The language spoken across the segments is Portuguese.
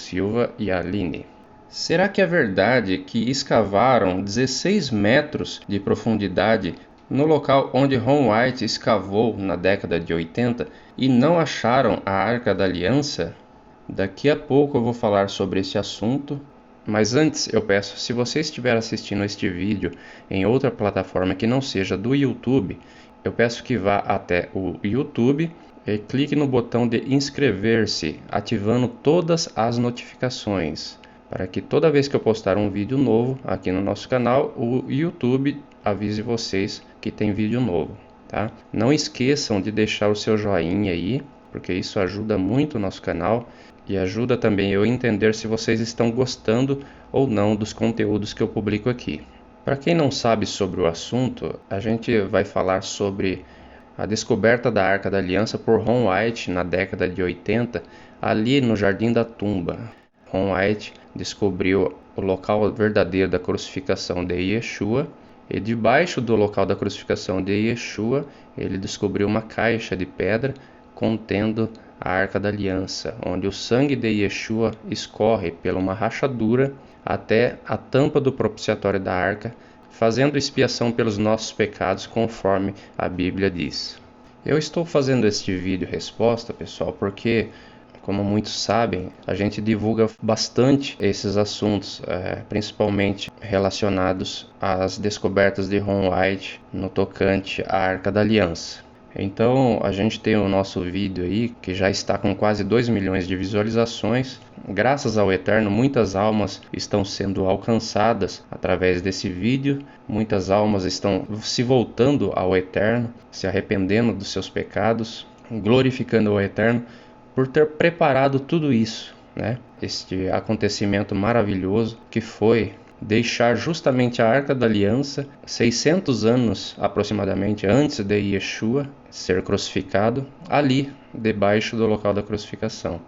Silva e a Aline. Será que é verdade que escavaram 16 metros de profundidade no local onde Ron White escavou na década de 80 e não acharam a Arca da Aliança? Daqui a pouco eu vou falar sobre esse assunto, mas antes eu peço, se você estiver assistindo este vídeo em outra plataforma que não seja do YouTube, eu peço que vá até o YouTube e clique no botão de inscrever-se, ativando todas as notificações, para que toda vez que eu postar um vídeo novo aqui no nosso canal, o YouTube avise vocês que tem vídeo novo, tá? Não esqueçam de deixar o seu joinha aí, porque isso ajuda muito o nosso canal e ajuda também eu entender se vocês estão gostando ou não dos conteúdos que eu publico aqui. Para quem não sabe sobre o assunto, a gente vai falar sobre a descoberta da Arca da Aliança por Ron White na década de 80, ali no Jardim da Tumba. Ron White descobriu o local verdadeiro da crucificação de Yeshua, e debaixo do local da crucificação de Yeshua, ele descobriu uma caixa de pedra contendo a Arca da Aliança, onde o sangue de Yeshua escorre pela uma rachadura até a tampa do propiciatório da arca, fazendo expiação pelos nossos pecados, conforme a Bíblia diz. Eu estou fazendo este vídeo resposta, pessoal, porque, como muitos sabem, a gente divulga bastante esses assuntos, principalmente relacionados às descobertas de Ron White no tocante à Arca da Aliança. Então a gente tem o nosso vídeo aí, que já está com quase 2 milhões de visualizações. Graças ao Eterno, muitas almas estão sendo alcançadas através desse vídeo. Muitas almas estão se voltando ao Eterno, se arrependendo dos seus pecados, glorificando o Eterno por ter preparado tudo isso, né? Este acontecimento maravilhoso que foi deixar justamente a Arca da Aliança 600 anos aproximadamente antes de Yeshua ser crucificado, ali debaixo do local da crucificação.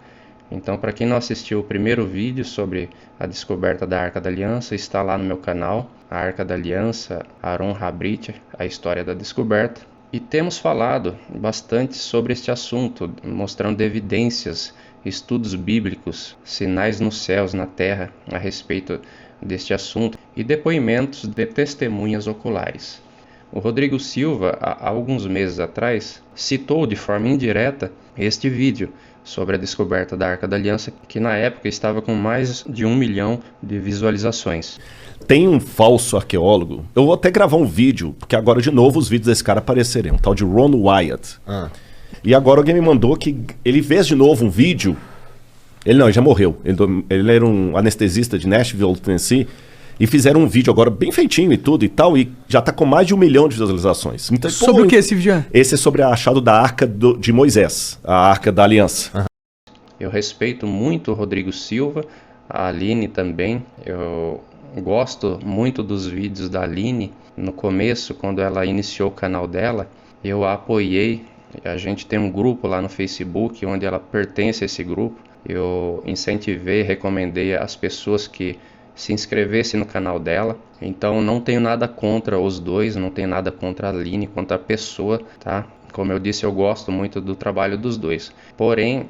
Então, para quem não assistiu o primeiro vídeo sobre a descoberta da Arca da Aliança, está lá no meu canal, a Arca da Aliança, Aaron Habrit, a história da descoberta. E temos falado bastante sobre este assunto, mostrando evidências, estudos bíblicos, sinais nos céus, na terra, a respeito deste assunto, e depoimentos de testemunhas oculares. O Rodrigo Silva, há alguns meses atrás, citou de forma indireta este vídeo sobre a descoberta da Arca da Aliança, que na época estava com mais de 1 milhão de visualizações. Tem um falso arqueólogo, eu vou até gravar um vídeo, porque agora de novo os vídeos desse cara aparecerem, um tal de Ron Wyatt. E agora alguém me mandou que ele fez de novo um vídeo. Ele já morreu. Ele era um anestesista de Nashville, Tennessee, e fizeram um vídeo agora bem feitinho e tudo e tal, e já tá com mais de 1 milhão de visualizações. Então, sobre o que esse vídeo é? Esse é sobre o achado da Arca de Moisés, a Arca da Aliança. Eu respeito muito o Rodrigo Silva, a Aline também. Eu gosto muito dos vídeos da Aline. No começo, quando ela iniciou o canal dela, eu a apoiei. A gente tem um grupo lá no Facebook, onde ela pertence a esse grupo. Eu incentivei, recomendei às pessoas que se inscrevessem no canal dela. Então não tenho nada contra os dois, não tenho nada contra a Aline, contra a pessoa, tá? Como eu disse, eu gosto muito do trabalho dos dois. Porém,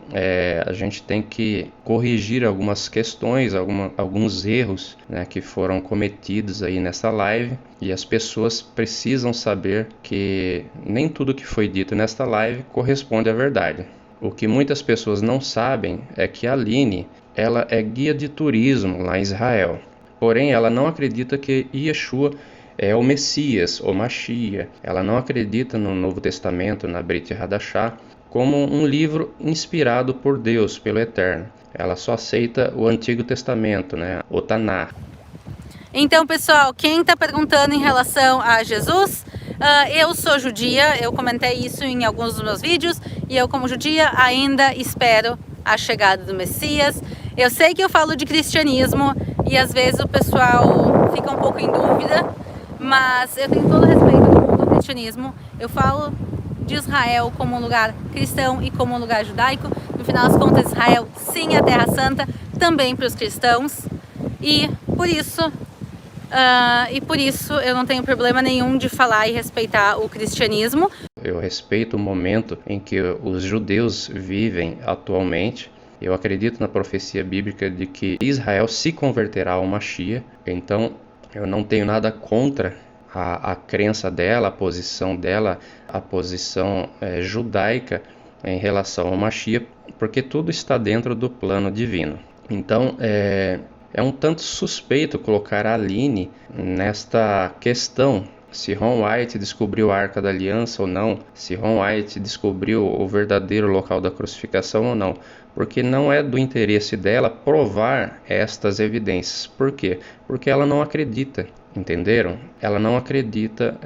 a gente tem que corrigir algumas questões, alguns erros, né, que foram cometidos aí nessa live. E as pessoas precisam saber que nem tudo que foi dito nesta live corresponde à verdade. O que muitas pessoas não sabem é que a Aline, ela é guia de turismo lá em Israel. Porém, ela não acredita que Yeshua é o Messias, o Mashiach. Ela não acredita no Novo Testamento, na Brit Hadashah, como um livro inspirado por Deus, pelo Eterno. Ela só aceita o Antigo Testamento, né? O Tanakh. Então, pessoal, quem está perguntando em relação a Jesus, eu sou judia, eu comentei isso em alguns dos meus vídeos, e eu, como judia, ainda espero a chegada do Messias. Eu sei que eu falo de cristianismo e às vezes o pessoal fica um pouco em dúvida, mas eu tenho todo o respeito do cristianismo. Eu falo de Israel como um lugar cristão e como um lugar judaico. No final das contas, Israel sim é a Terra Santa, também para os cristãos. E por isso eu não tenho problema nenhum de falar e respeitar o cristianismo. Eu respeito o momento em que os judeus vivem atualmente. Eu acredito na profecia bíblica de que Israel se converterá ao Mashiach, então eu não tenho nada contra a crença dela, a posição dela, a posição judaica em relação ao Mashiach, porque tudo está dentro do plano divino. Então é um tanto suspeito colocar a Aline nesta questão, se Ron White descobriu a Arca da Aliança ou não, se Ron White descobriu o verdadeiro local da crucificação ou não, porque não é do interesse dela provar estas evidências. Por quê? Porque ela não acredita, entenderam? Ela não acredita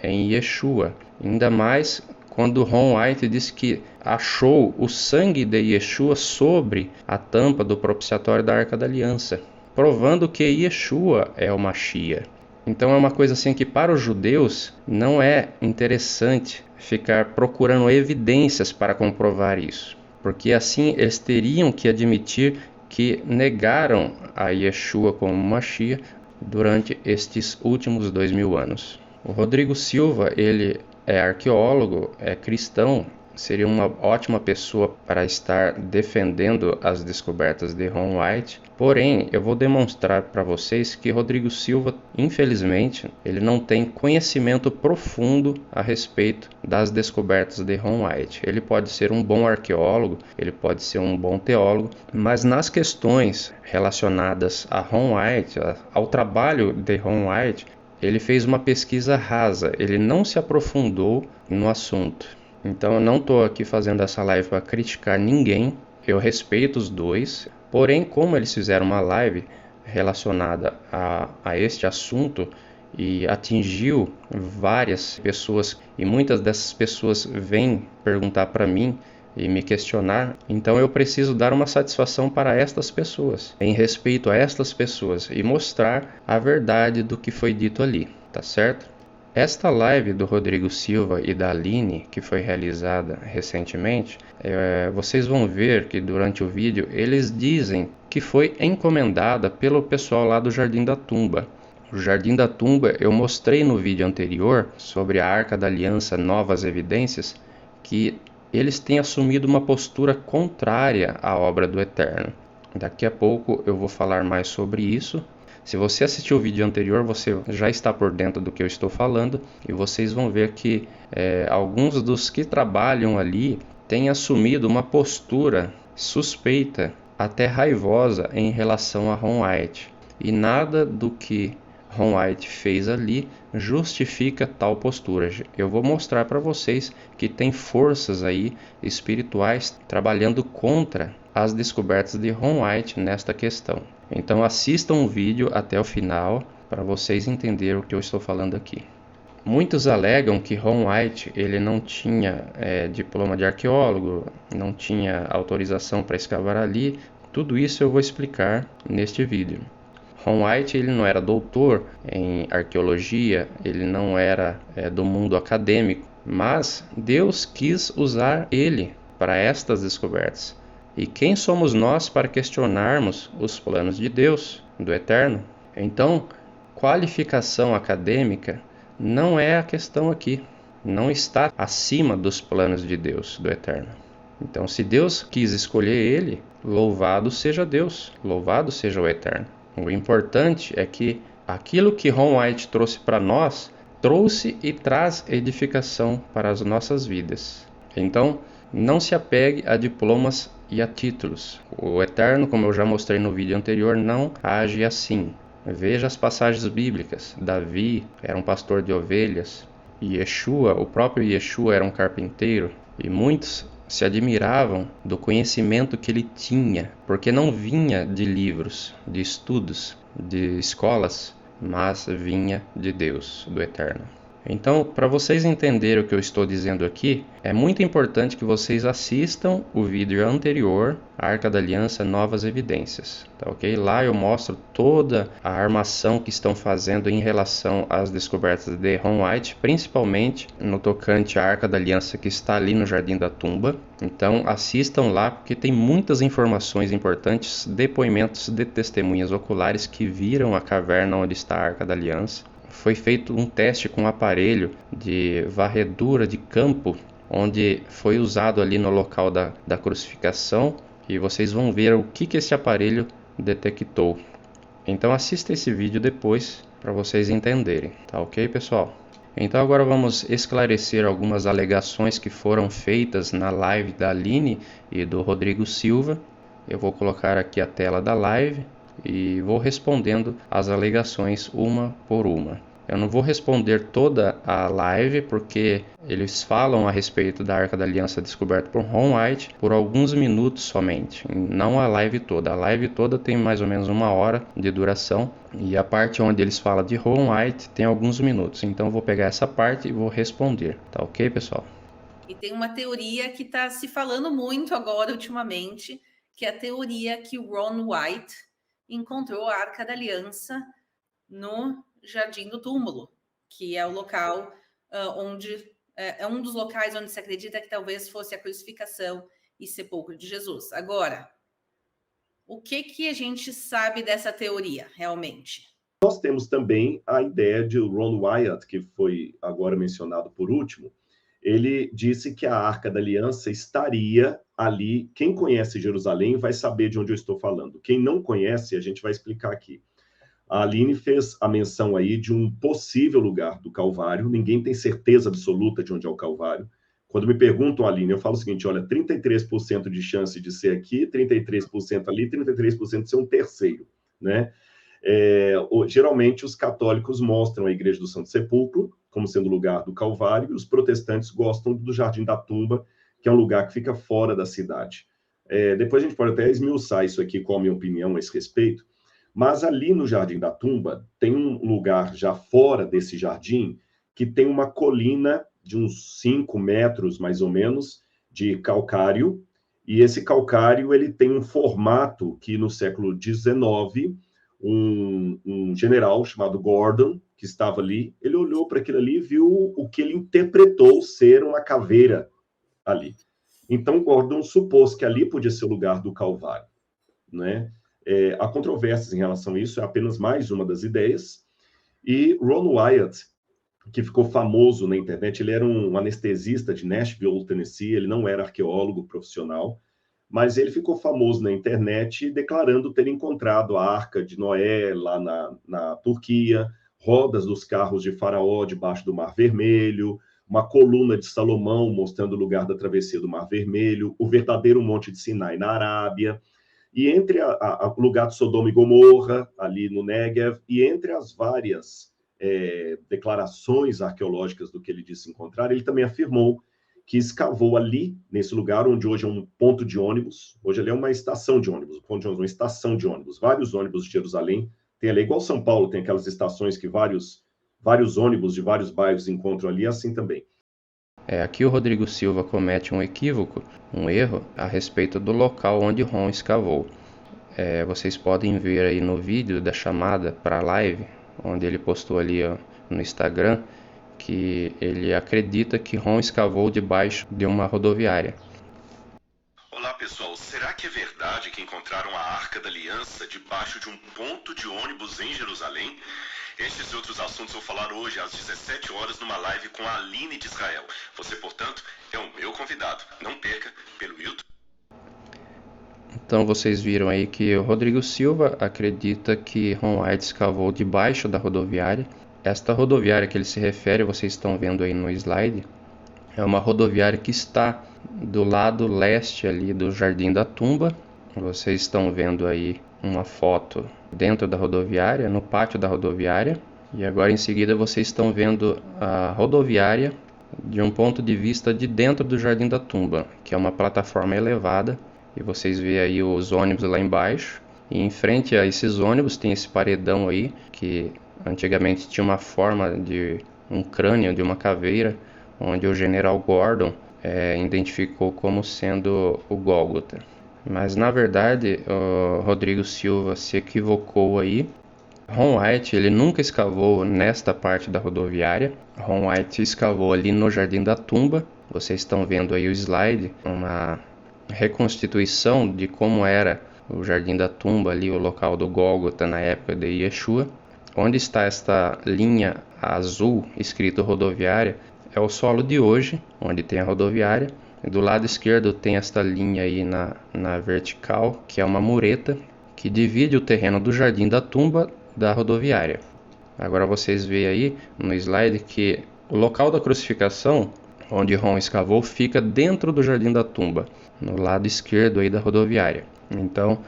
em Yeshua, ainda mais quando Ron White diz que achou o sangue de Yeshua sobre a tampa do propiciatório da Arca da Aliança, provando que Yeshua é o Mashiach. Então é uma coisa assim que para os judeus não é interessante ficar procurando evidências para comprovar isso, porque assim eles teriam que admitir que negaram a Yeshua como Mashiach durante estes últimos 2000 anos. O Rodrigo Silva, ele é arqueólogo, é cristão, seria uma ótima pessoa para estar defendendo as descobertas de Ron White. Porém, eu vou demonstrar para vocês que Rodrigo Silva, infelizmente, ele não tem conhecimento profundo a respeito das descobertas de Ron White. Ele pode ser um bom arqueólogo, ele pode ser um bom teólogo, mas nas questões relacionadas a Ron White, ao trabalho de Ron White, ele fez uma pesquisa rasa, ele não se aprofundou no assunto. Então eu não estou aqui fazendo essa live para criticar ninguém, eu respeito os dois, porém como eles fizeram uma live relacionada a este assunto e atingiu várias pessoas, e muitas dessas pessoas vêm perguntar para mim e me questionar, então eu preciso dar uma satisfação para estas pessoas, em respeito a estas pessoas, e mostrar a verdade do que foi dito ali, tá certo? Esta live do Rodrigo Silva e da Aline, que foi realizada recentemente, vocês vão ver que durante o vídeo eles dizem que foi encomendada pelo pessoal lá do Jardim da Tumba. O Jardim da Tumba, eu mostrei no vídeo anterior sobre a Arca da Aliança, Novas Evidências, que eles têm assumido uma postura contrária à obra do Eterno. Daqui a pouco eu vou falar mais sobre isso. Se você assistiu o vídeo anterior, você já está por dentro do que eu estou falando, e vocês vão ver que alguns dos que trabalham ali têm assumido uma postura suspeita, até raivosa em relação a Ron White. E nada do que Ron White fez ali justifica tal postura. Eu vou mostrar para vocês que tem forças aí espirituais trabalhando contra as descobertas de Ron White nesta questão. Então assistam o vídeo até o final para vocês entenderem o que eu estou falando aqui. Muitos alegam que Ron White ele não tinha diploma de arqueólogo, não tinha autorização para escavar ali. Tudo isso eu vou explicar neste vídeo. Ron White ele não era doutor em arqueologia, ele não era do mundo acadêmico, mas Deus quis usar ele para estas descobertas. E quem somos nós para questionarmos os planos de Deus, do Eterno? Então, qualificação acadêmica não é a questão aqui. Não está acima dos planos de Deus, do Eterno. Então, se Deus quis escolher ele, louvado seja Deus, louvado seja o Eterno. O importante é que aquilo que Ron White trouxe para nós, trouxe e traz edificação para as nossas vidas. Então, não se apegue a diplomas e a títulos. O Eterno, como eu já mostrei no vídeo anterior, não age assim. Veja as passagens bíblicas. Davi era um pastor de ovelhas. Yeshua, o próprio Yeshua era um carpinteiro. E muitos se admiravam do conhecimento que ele tinha, porque não vinha de livros, de estudos, de escolas, mas vinha de Deus, do Eterno. Então, para vocês entenderem o que eu estou dizendo aqui, é muito importante que vocês assistam o vídeo anterior, Arca da Aliança, Novas Evidências, tá ok? Lá eu mostro toda a armação que estão fazendo em relação às descobertas de Ron White, principalmente no tocante à Arca da Aliança que está ali no Jardim da Tumba. Então assistam lá, porque tem muitas informações importantes, depoimentos de testemunhas oculares que viram a caverna onde está a Arca da Aliança. Foi feito um teste com um aparelho de varredura de campo, onde foi usado ali no local da crucificação, e vocês vão ver o que esse aparelho detectou. Então assista esse vídeo depois para vocês entenderem, tá ok, pessoal? Então agora vamos esclarecer algumas alegações que foram feitas na live da Aline e do Rodrigo Silva. Eu vou colocar aqui a tela da live e vou respondendo as alegações uma por uma. Eu não vou responder toda a live porque eles falam a respeito da Arca da Aliança descoberta por Ron White por alguns minutos somente, não a live toda. A live toda tem mais ou menos 1 hora de duração e a parte onde eles falam de Ron White tem alguns minutos. Então eu vou pegar essa parte e vou responder, tá ok, pessoal? E tem uma teoria que está se falando muito agora ultimamente, que é a teoria que o Ron White encontrou a Arca da Aliança no Jardim do Túmulo, que é o local onde é um dos locais onde se acredita que talvez fosse a crucificação e sepulcro de Jesus. Agora, o que a gente sabe dessa teoria, realmente? Nós temos também a ideia de Ron Wyatt, que foi agora mencionado por último. Ele disse que a Arca da Aliança estaria ali. Quem conhece Jerusalém vai saber de onde eu estou falando. Quem não conhece, a gente vai explicar aqui. A Aline fez a menção aí de um possível lugar do Calvário. Ninguém tem certeza absoluta de onde é o Calvário. Quando me perguntam, Aline, eu falo o seguinte, olha, 33% de chance de ser aqui, 33% ali, 33% de ser um terceiro, né? Geralmente, os católicos mostram a Igreja do Santo Sepulcro como sendo o lugar do Calvário, e os protestantes gostam do Jardim da Tumba, que é um lugar que fica fora da cidade. Depois a gente pode até esmiuçar isso aqui, qual a minha opinião a esse respeito, mas ali no Jardim da Tumba, tem um lugar já fora desse jardim, que tem uma colina de uns 5 metros, mais ou menos, de calcário, e esse calcário ele tem um formato que no século XIX, um general chamado Gordon, que estava ali, ele olhou para aquilo ali e viu o que ele interpretou ser uma caveira ali. Então Gordon supôs que ali podia ser o lugar do Calvário, né? Há controvérsias em relação a isso, é apenas mais uma das ideias. E Ron Wyatt, que ficou famoso na internet, ele era um anestesista de Nashville, Tennessee, ele não era arqueólogo profissional, mas ele ficou famoso na internet declarando ter encontrado a Arca de Noé lá na Turquia, rodas dos carros de Faraó debaixo do Mar Vermelho, uma coluna de Salomão mostrando o lugar da travessia do Mar Vermelho, o verdadeiro Monte de Sinai na Arábia, e entre o lugar de Sodoma e Gomorra, ali no Negev, e entre as várias declarações arqueológicas do que ele disse encontrar, ele também afirmou que escavou ali, nesse lugar onde hoje é um ponto de ônibus, hoje ali é uma estação de ônibus, uma estação de ônibus, vários ônibus de Jerusalém, tem ali, igual São Paulo, tem aquelas estações que vários ônibus de vários bairros encontram ali, assim também. Aqui o Rodrigo Silva comete um equívoco, um erro, a respeito do local onde Ron escavou. Vocês podem ver aí no vídeo da chamada para a live, onde ele postou ali no Instagram, que ele acredita que Ron escavou debaixo de uma rodoviária. Olá pessoal, será que é verdade que encontraram a Arca da Aliança debaixo de um ponto de ônibus em Jerusalém? Estes e outros assuntos eu vou falar hoje às 17 horas numa live com a Aline de Israel. Você, portanto, é o meu convidado. Não perca pelo YouTube. Então vocês viram aí que o Rodrigo Silva acredita que Ron White escavou debaixo da rodoviária. Esta rodoviária que ele se refere, vocês estão vendo aí no slide, é uma rodoviária que está do lado leste ali do Jardim da Tumba. Vocês estão vendo aí uma foto dentro da rodoviária, no pátio da rodoviária. E agora em seguida vocês estão vendo a rodoviária de um ponto de vista de dentro do Jardim da Tumba, que é uma plataforma elevada. E vocês veem aí os ônibus lá embaixo. E em frente a esses ônibus tem esse paredão aí, que antigamente tinha uma forma de um crânio, de uma caveira, onde o general Gordon identificou como sendo o Gólgota. Mas na verdade o Rodrigo Silva se equivocou aí. Ron White ele nunca escavou nesta parte da rodoviária. Ron White escavou ali no Jardim da Tumba. Vocês estão vendo aí o slide, uma reconstituição de como era o Jardim da Tumba ali, o local do Gólgota na época de Yeshua. Onde está esta linha azul escrito rodoviária é o solo de hoje, onde tem a rodoviária. Do lado esquerdo tem esta linha aí na vertical, que é uma mureta, que divide o terreno do Jardim da Tumba da rodoviária. Agora vocês veem aí no slide que o local da crucificação, onde Ron escavou, fica dentro do Jardim da Tumba, no lado esquerdo aí da rodoviária. Então,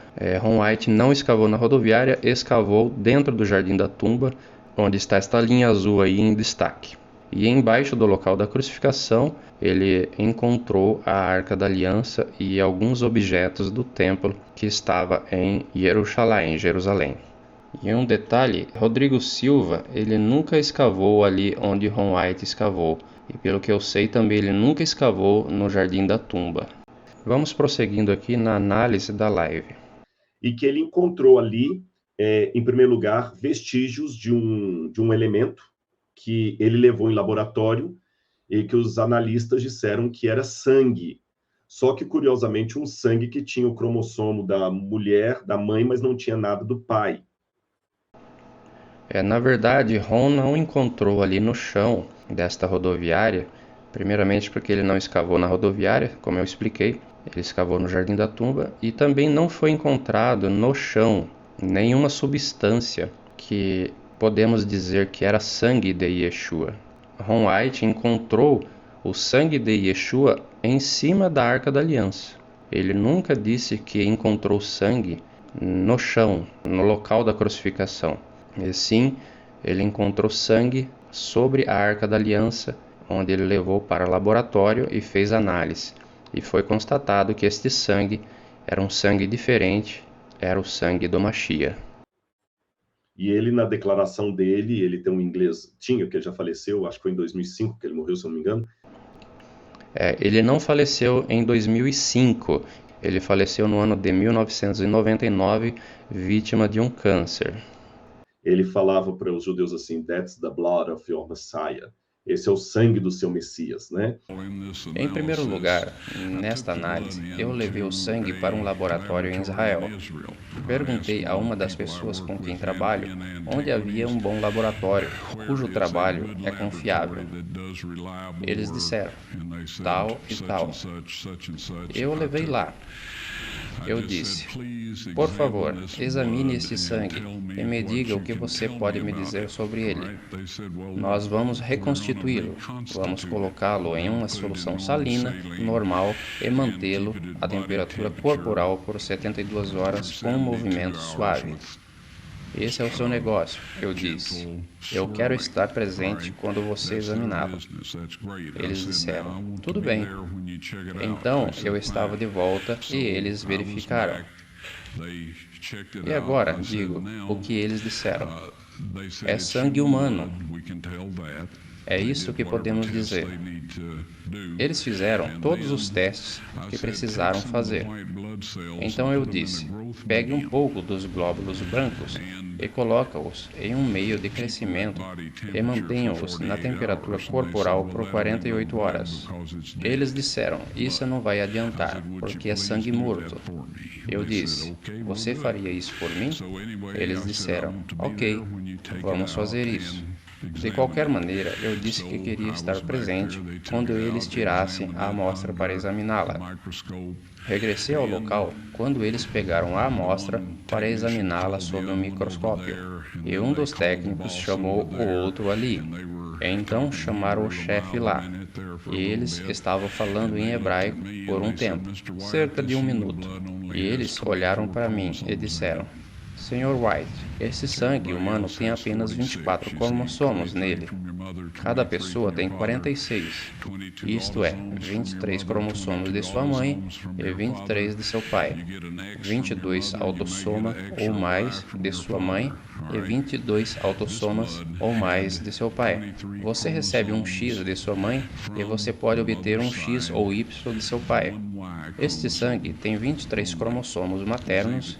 Ron White não escavou na rodoviária, escavou dentro do Jardim da Tumba, onde está esta linha azul aí em destaque. E embaixo do local da crucificação, ele encontrou a Arca da Aliança e alguns objetos do templo que estava em Jerusalém. E um detalhe, Rodrigo Silva, ele nunca escavou ali onde Ron White escavou. E pelo que eu sei também ele nunca escavou no Jardim da Tumba. Vamos prosseguindo aqui na análise da live. E que ele encontrou ali, em primeiro lugar, vestígios de um elemento que ele levou em laboratório e que os analistas disseram que era sangue. Só que, curiosamente, um sangue que tinha o cromossomo da mulher, da mãe, mas não tinha nada do pai. Na verdade, Ron não encontrou ali no chão desta rodoviária, primeiramente porque ele não escavou na rodoviária, como eu expliquei, ele escavou no Jardim da Tumba, e também não foi encontrado no chão nenhuma substância que podemos dizer que era sangue de Yeshua. Ron White encontrou o sangue de Yeshua em cima da Arca da Aliança. Ele nunca disse que encontrou sangue no chão, no local da crucificação. E sim, ele encontrou sangue sobre a Arca da Aliança, onde ele levou para o laboratório e fez análise. E foi constatado que este sangue era um sangue diferente, era o sangue do Mashiach. E ele, na declaração dele, ele tem um inglês, que ele já faleceu, acho que foi em 2005 que ele morreu, se eu não me engano. Ele não faleceu em 2005, ele faleceu no ano de 1999, vítima de um câncer. Ele falava para os judeus assim, that's the blood of your Messiah. Esse é o sangue do seu Messias, né? Em primeiro lugar, nesta análise, eu levei o sangue para um laboratório em Israel. Perguntei a uma das pessoas com quem trabalho onde havia um bom laboratório, cujo trabalho é confiável. Eles disseram, tal e tal. Eu o levei lá. Eu disse, por favor, examine este sangue e me diga o que você pode me dizer sobre ele. Nós vamos reconstituí-lo, vamos colocá-lo em uma solução salina, normal, e mantê-lo à temperatura corporal por 72 horas com um movimento suave. Esse é o seu negócio, eu disse. Eu quero estar presente quando você examiná-lo. Eles disseram, tudo bem. Então eu estava de volta e eles verificaram. E agora, digo, o que eles disseram? É sangue humano. É isso que podemos dizer. Eles fizeram todos os testes que precisaram fazer. Então eu disse, pegue um pouco dos glóbulos brancos e coloca-os em um meio de crescimento e mantenha-os na temperatura corporal por 48 horas. Eles disseram, isso não vai adiantar, porque é sangue morto. Eu disse, você faria isso por mim? Eles disseram, ok, vamos fazer isso. De qualquer maneira, eu disse que queria estar presente quando eles tirassem a amostra para examiná-la. Regressei ao local quando eles pegaram a amostra para examiná-la sob um microscópio, e um dos técnicos chamou o outro ali. Então chamaram o chefe lá, e eles estavam falando em hebraico por um tempo, cerca de 1 minuto, e eles olharam para mim e disseram, Sr. White, esse sangue humano tem apenas 24 cromossomos nele. Cada pessoa tem 46, isto é, 23 cromossomos de sua mãe e 23 de seu pai, 22 autossomas ou mais de sua mãe e 22 autossomas ou mais de seu pai. Você recebe um X de sua mãe e você pode obter um X ou Y de seu pai. Este sangue tem 23 cromossomos maternos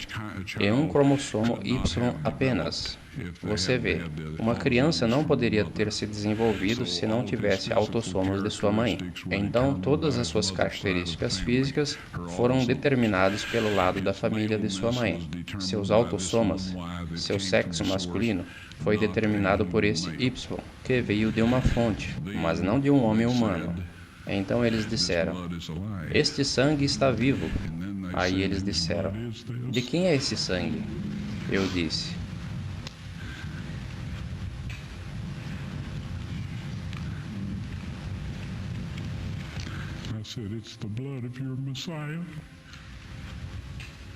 e um cromossomo Y apenas. Você vê, uma criança não poderia ter se desenvolvido se não tivesse autossomos de sua mãe. Então, todas as suas características físicas foram determinadas pelo lado da família de sua mãe. Seus autossomas, seu sexo masculino, foi determinado por esse Y, que veio de uma fonte, mas não de um homem humano. Então eles disseram: este sangue está vivo. Aí eles disseram: de quem é esse sangue? Eu disse: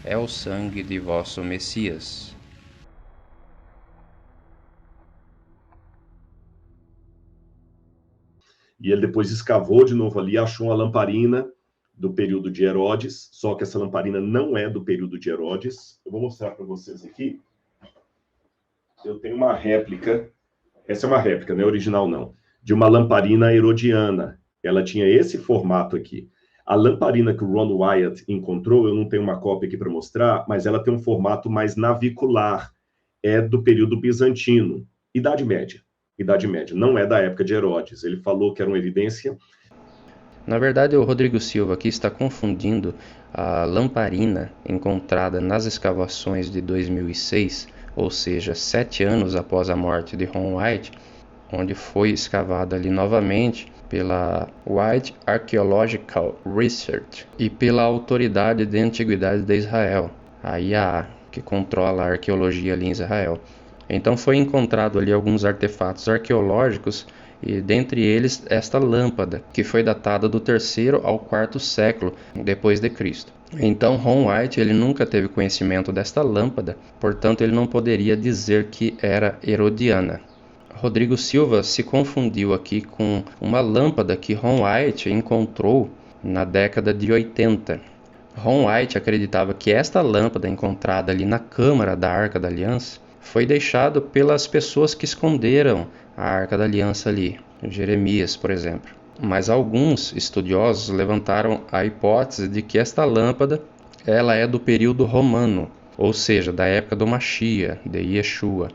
é o sangue de vosso Messias. E ele depois escavou de novo ali, achou uma lamparina do período de Herodes, só que essa lamparina não é do período de Herodes. Eu vou mostrar para vocês aqui. Eu tenho uma réplica, essa é uma réplica, não é original não, de uma lamparina herodiana. Ela tinha esse formato aqui. A lamparina que o Ron Wyatt encontrou, eu não tenho uma cópia aqui para mostrar, mas ela tem um formato mais navicular. É do período bizantino, Idade Média. Idade Média, não é da época de Herodes. Ele falou que era uma evidência. Na verdade, o Rodrigo Silva aqui está confundindo a lamparina encontrada nas escavações de 2006, ou seja, 7 anos após a morte de Ron Wyatt, onde foi escavada ali novamente pela White Archaeological Research e pela Autoridade de Antiguidades de Israel, a IAA, que controla a arqueologia ali em Israel. Então foi encontrado ali alguns artefatos arqueológicos e dentre eles esta lâmpada, que foi datada do 3º ao 4º século depois de Cristo. Então Ron Wyatt ele nunca teve conhecimento desta lâmpada, portanto ele não poderia dizer que era herodiana. Rodrigo Silva se confundiu aqui com uma lâmpada que Ron Wyatt encontrou na década de 80. Ron Wyatt acreditava que esta lâmpada encontrada ali na câmara da Arca da Aliança foi deixado pelas pessoas que esconderam a Arca da Aliança ali, Jeremias, por exemplo. Mas alguns estudiosos levantaram a hipótese de que esta lâmpada ela é do período romano, ou seja, da época do Mashiach, de Yeshua.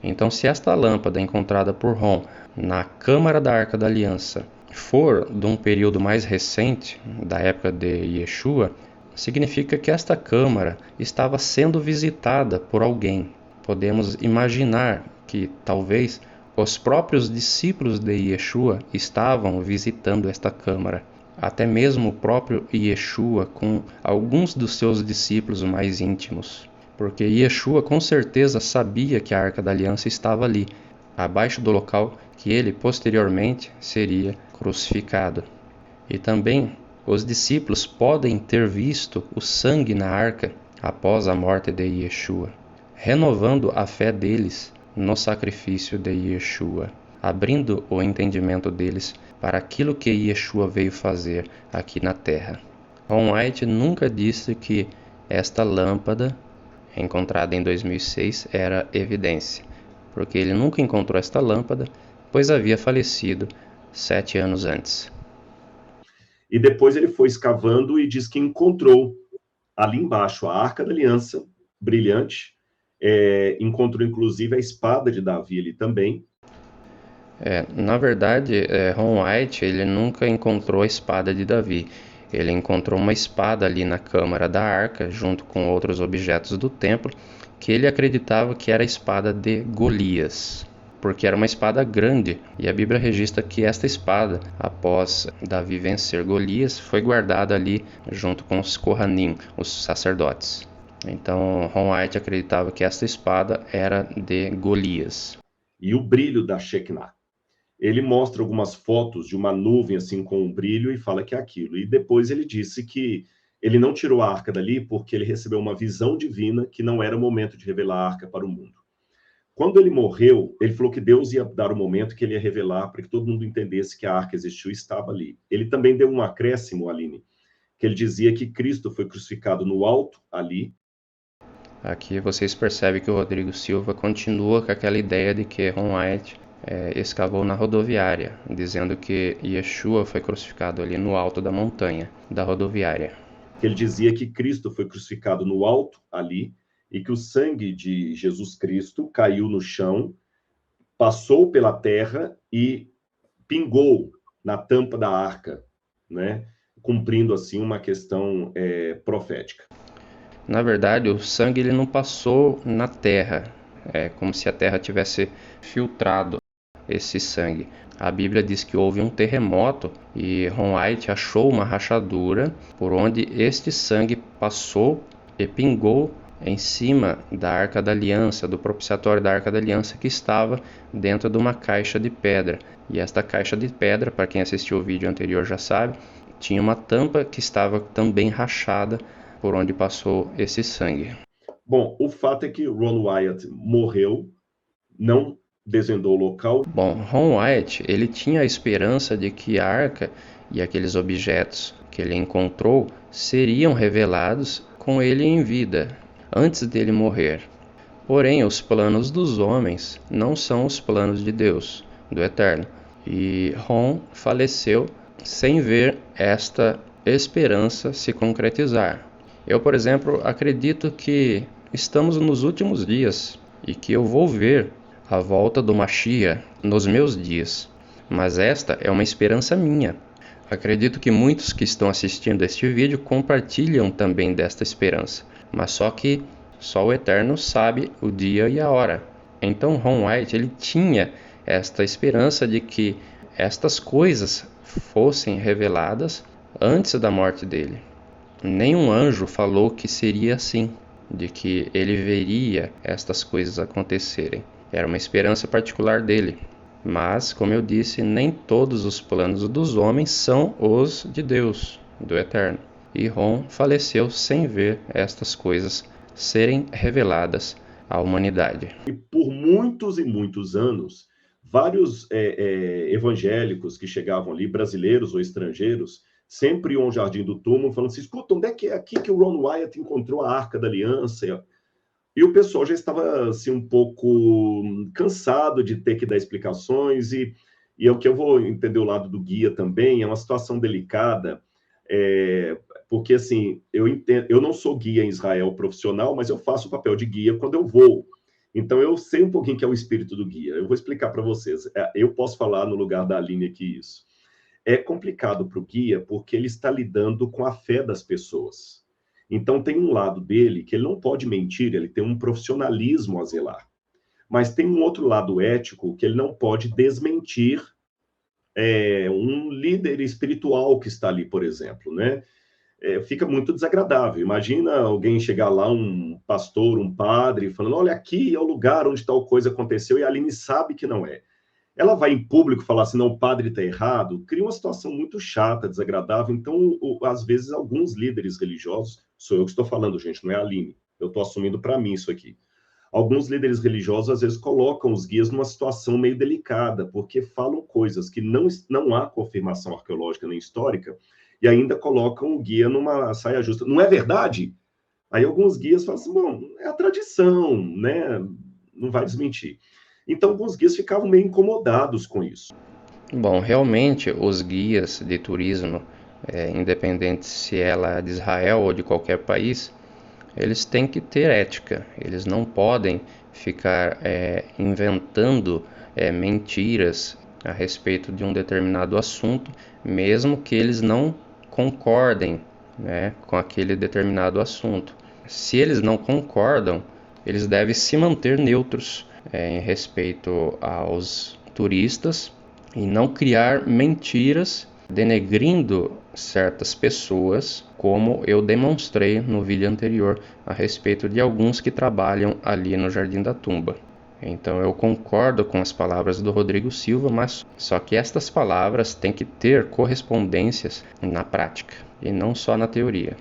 Então, se esta lâmpada encontrada por Ron na câmara da Arca da Aliança for de um período mais recente, da época de Yeshua, significa que esta câmara estava sendo visitada por alguém. Podemos imaginar que talvez os próprios discípulos de Yeshua estavam visitando esta câmara. Até mesmo o próprio Yeshua com alguns dos seus discípulos mais íntimos. Porque Yeshua com certeza sabia que a Arca da Aliança estava ali, abaixo do local que ele posteriormente seria crucificado. E também os discípulos podem ter visto o sangue na arca após a morte de Yeshua, renovando a fé deles no sacrifício de Yeshua, abrindo o entendimento deles para aquilo que Yeshua veio fazer aqui na terra. Ron Wyatt nunca disse que esta lâmpada, encontrada em 2006, era evidência, porque ele nunca encontrou esta lâmpada, pois havia falecido 7 anos antes. E depois ele foi escavando e diz que encontrou ali embaixo a Arca da Aliança, brilhante, encontrou inclusive a espada de Davi ali também. Na verdade, Ron Wyatt ele nunca encontrou a espada de Davi. Ele encontrou uma espada ali na câmara da arca, junto com outros objetos do templo, que ele acreditava que era a espada de Golias, porque era uma espada grande, e a Bíblia registra que esta espada, após Davi vencer Golias, foi guardada ali junto com os Kohanim, os sacerdotes. Então, Ron Wyatt acreditava que esta espada era de Golias. E o brilho da Shekinah. Ele mostra algumas fotos de uma nuvem assim com um brilho e fala que é aquilo. E depois ele disse que ele não tirou a arca dali porque ele recebeu uma visão divina que não era o momento de revelar a arca para o mundo. Quando ele morreu, ele falou que Deus ia dar o momento que ele ia revelar para que todo mundo entendesse que a arca existiu e estava ali. Ele também deu um acréscimo, Aline, que ele dizia que Cristo foi crucificado no alto ali. Aqui vocês percebem que o Rodrigo Silva continua com aquela ideia de que Ron Wyatt escavou na rodoviária, dizendo que Yeshua foi crucificado ali no alto da montanha da rodoviária. Ele dizia que Cristo foi crucificado no alto ali e que o sangue de Jesus Cristo caiu no chão, passou pela terra e pingou na tampa da arca, né? Cumprindo assim uma questão profética. Na verdade, o sangue ele não passou na terra, é como se a terra tivesse filtrado. esse sangue. A Bíblia diz que houve um terremoto e Ron White achou uma rachadura por onde este sangue passou e pingou em cima da Arca da Aliança, do propiciatório da Arca da Aliança, que estava dentro de uma caixa de pedra. E esta caixa de pedra, para quem assistiu o vídeo anterior já sabe, tinha uma tampa que estava também rachada por onde passou esse sangue. Bom, o fato é que Ron Wyatt morreu, não desvendou o local. Bom, Ron White, ele tinha a esperança de que a arca e aqueles objetos que ele encontrou seriam revelados com ele em vida, antes dele morrer. Porém, os planos dos homens não são os planos de Deus, do Eterno. E Ron faleceu sem ver esta esperança se concretizar. Eu, por exemplo, acredito que estamos nos últimos dias e que eu vou ver a volta do Mashiach nos meus dias. Mas esta é uma esperança minha. Acredito que muitos que estão assistindo este vídeo compartilham também desta esperança. Mas só o Eterno sabe o dia e a hora. Então Ron White, ele tinha esta esperança de que estas coisas fossem reveladas antes da morte dele. Nenhum anjo falou que seria assim, de que ele veria estas coisas acontecerem. Era uma esperança particular dele. Mas, como eu disse, nem todos os planos dos homens são os de Deus, do Eterno. E Ron faleceu sem ver estas coisas serem reveladas à humanidade. E por muitos e muitos anos, vários evangélicos que chegavam ali, brasileiros ou estrangeiros, sempre iam ao Jardim do Túmulo falando assim, escuta, onde é que é aqui que o Ron Wyatt encontrou a Arca da Aliança? E o pessoal já estava assim, um pouco cansado de ter que dar explicações, e é o que eu vou entender o lado do guia também, é uma situação delicada, porque assim, eu não sou guia em Israel profissional, mas eu faço o papel de guia quando eu vou. Então eu sei um pouquinho que é o espírito do guia. Eu vou explicar para vocês. Eu posso falar no lugar da Aline aqui isso. É complicado para o guia porque ele está lidando com a fé das pessoas. Então tem um lado dele que ele não pode mentir, ele tem um profissionalismo a zelar. Mas tem um outro lado ético que ele não pode desmentir um líder espiritual que está ali, por exemplo, né? Fica muito desagradável. Imagina alguém chegar lá, um pastor, um padre, falando, olha, aqui é o lugar onde tal coisa aconteceu, e a Aline sabe que não é. Ela vai em público falar assim, não, o padre está errado, cria uma situação muito chata, desagradável. Então, às vezes, alguns líderes religiosos, sou eu que estou falando, gente, não é a Aline, eu estou assumindo para mim isso aqui. Alguns líderes religiosos, às vezes, colocam os guias numa situação meio delicada, porque falam coisas que não há confirmação arqueológica nem histórica, e ainda colocam o guia numa saia justa. Não é verdade? Aí alguns guias falam assim, bom, é a tradição, né? Não vai desmentir. Então, alguns guias ficavam meio incomodados com isso. Bom, realmente, os guias de turismo, independente se ela é de Israel ou de qualquer país, eles têm que ter ética. Eles não podem ficar inventando mentiras a respeito de um determinado assunto, mesmo que eles não concordem, né, com aquele determinado assunto. Se eles não concordam, eles devem se manter neutros em respeito aos turistas e não criar mentiras denegrindo certas pessoas, como eu demonstrei no vídeo anterior a respeito de alguns que trabalham ali no Jardim da Tumba. Então eu concordo com as palavras do Rodrigo Silva, mas só que estas palavras têm que ter correspondências na prática e não só na teoria.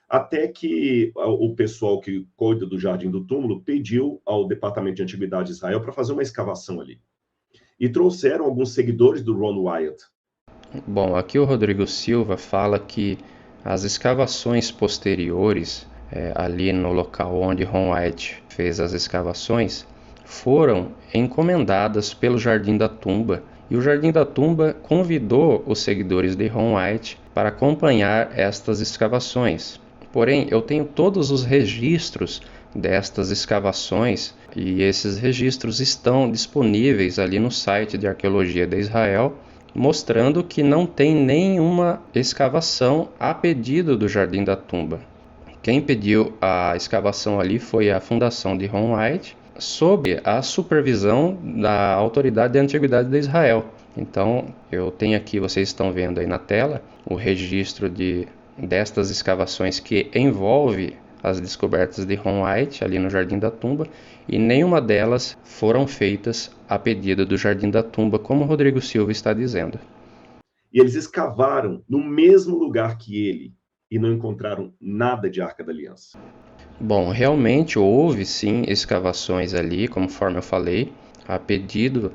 Até que o pessoal que cuida do Jardim do Túmulo pediu ao Departamento de Antiguidade de Israel para fazer uma escavação ali. E trouxeram alguns seguidores do Ron Wyatt. Bom, aqui o Rodrigo Silva fala que as escavações posteriores, ali no local onde Ron Wyatt fez as escavações, foram encomendadas pelo Jardim da Tumba. E o Jardim da Tumba convidou os seguidores de Ron Wyatt para acompanhar estas escavações. Porém, eu tenho todos os registros destas escavações e esses registros estão disponíveis ali no site de Arqueologia de Israel, mostrando que não tem nenhuma escavação a pedido do Jardim da Tumba. Quem pediu a escavação ali foi a fundação de Ron Wyatt sob a supervisão da Autoridade de Antiguidade de Israel. Então, eu tenho aqui, vocês estão vendo aí na tela, o registro destas escavações que envolve as descobertas de Ron White ali no Jardim da Tumba, e nenhuma delas foram feitas a pedido do Jardim da Tumba, como o Rodrigo Silva está dizendo. E eles escavaram no mesmo lugar que ele e não encontraram nada de Arca da Aliança. Bom, realmente houve sim escavações ali, conforme eu falei, a pedido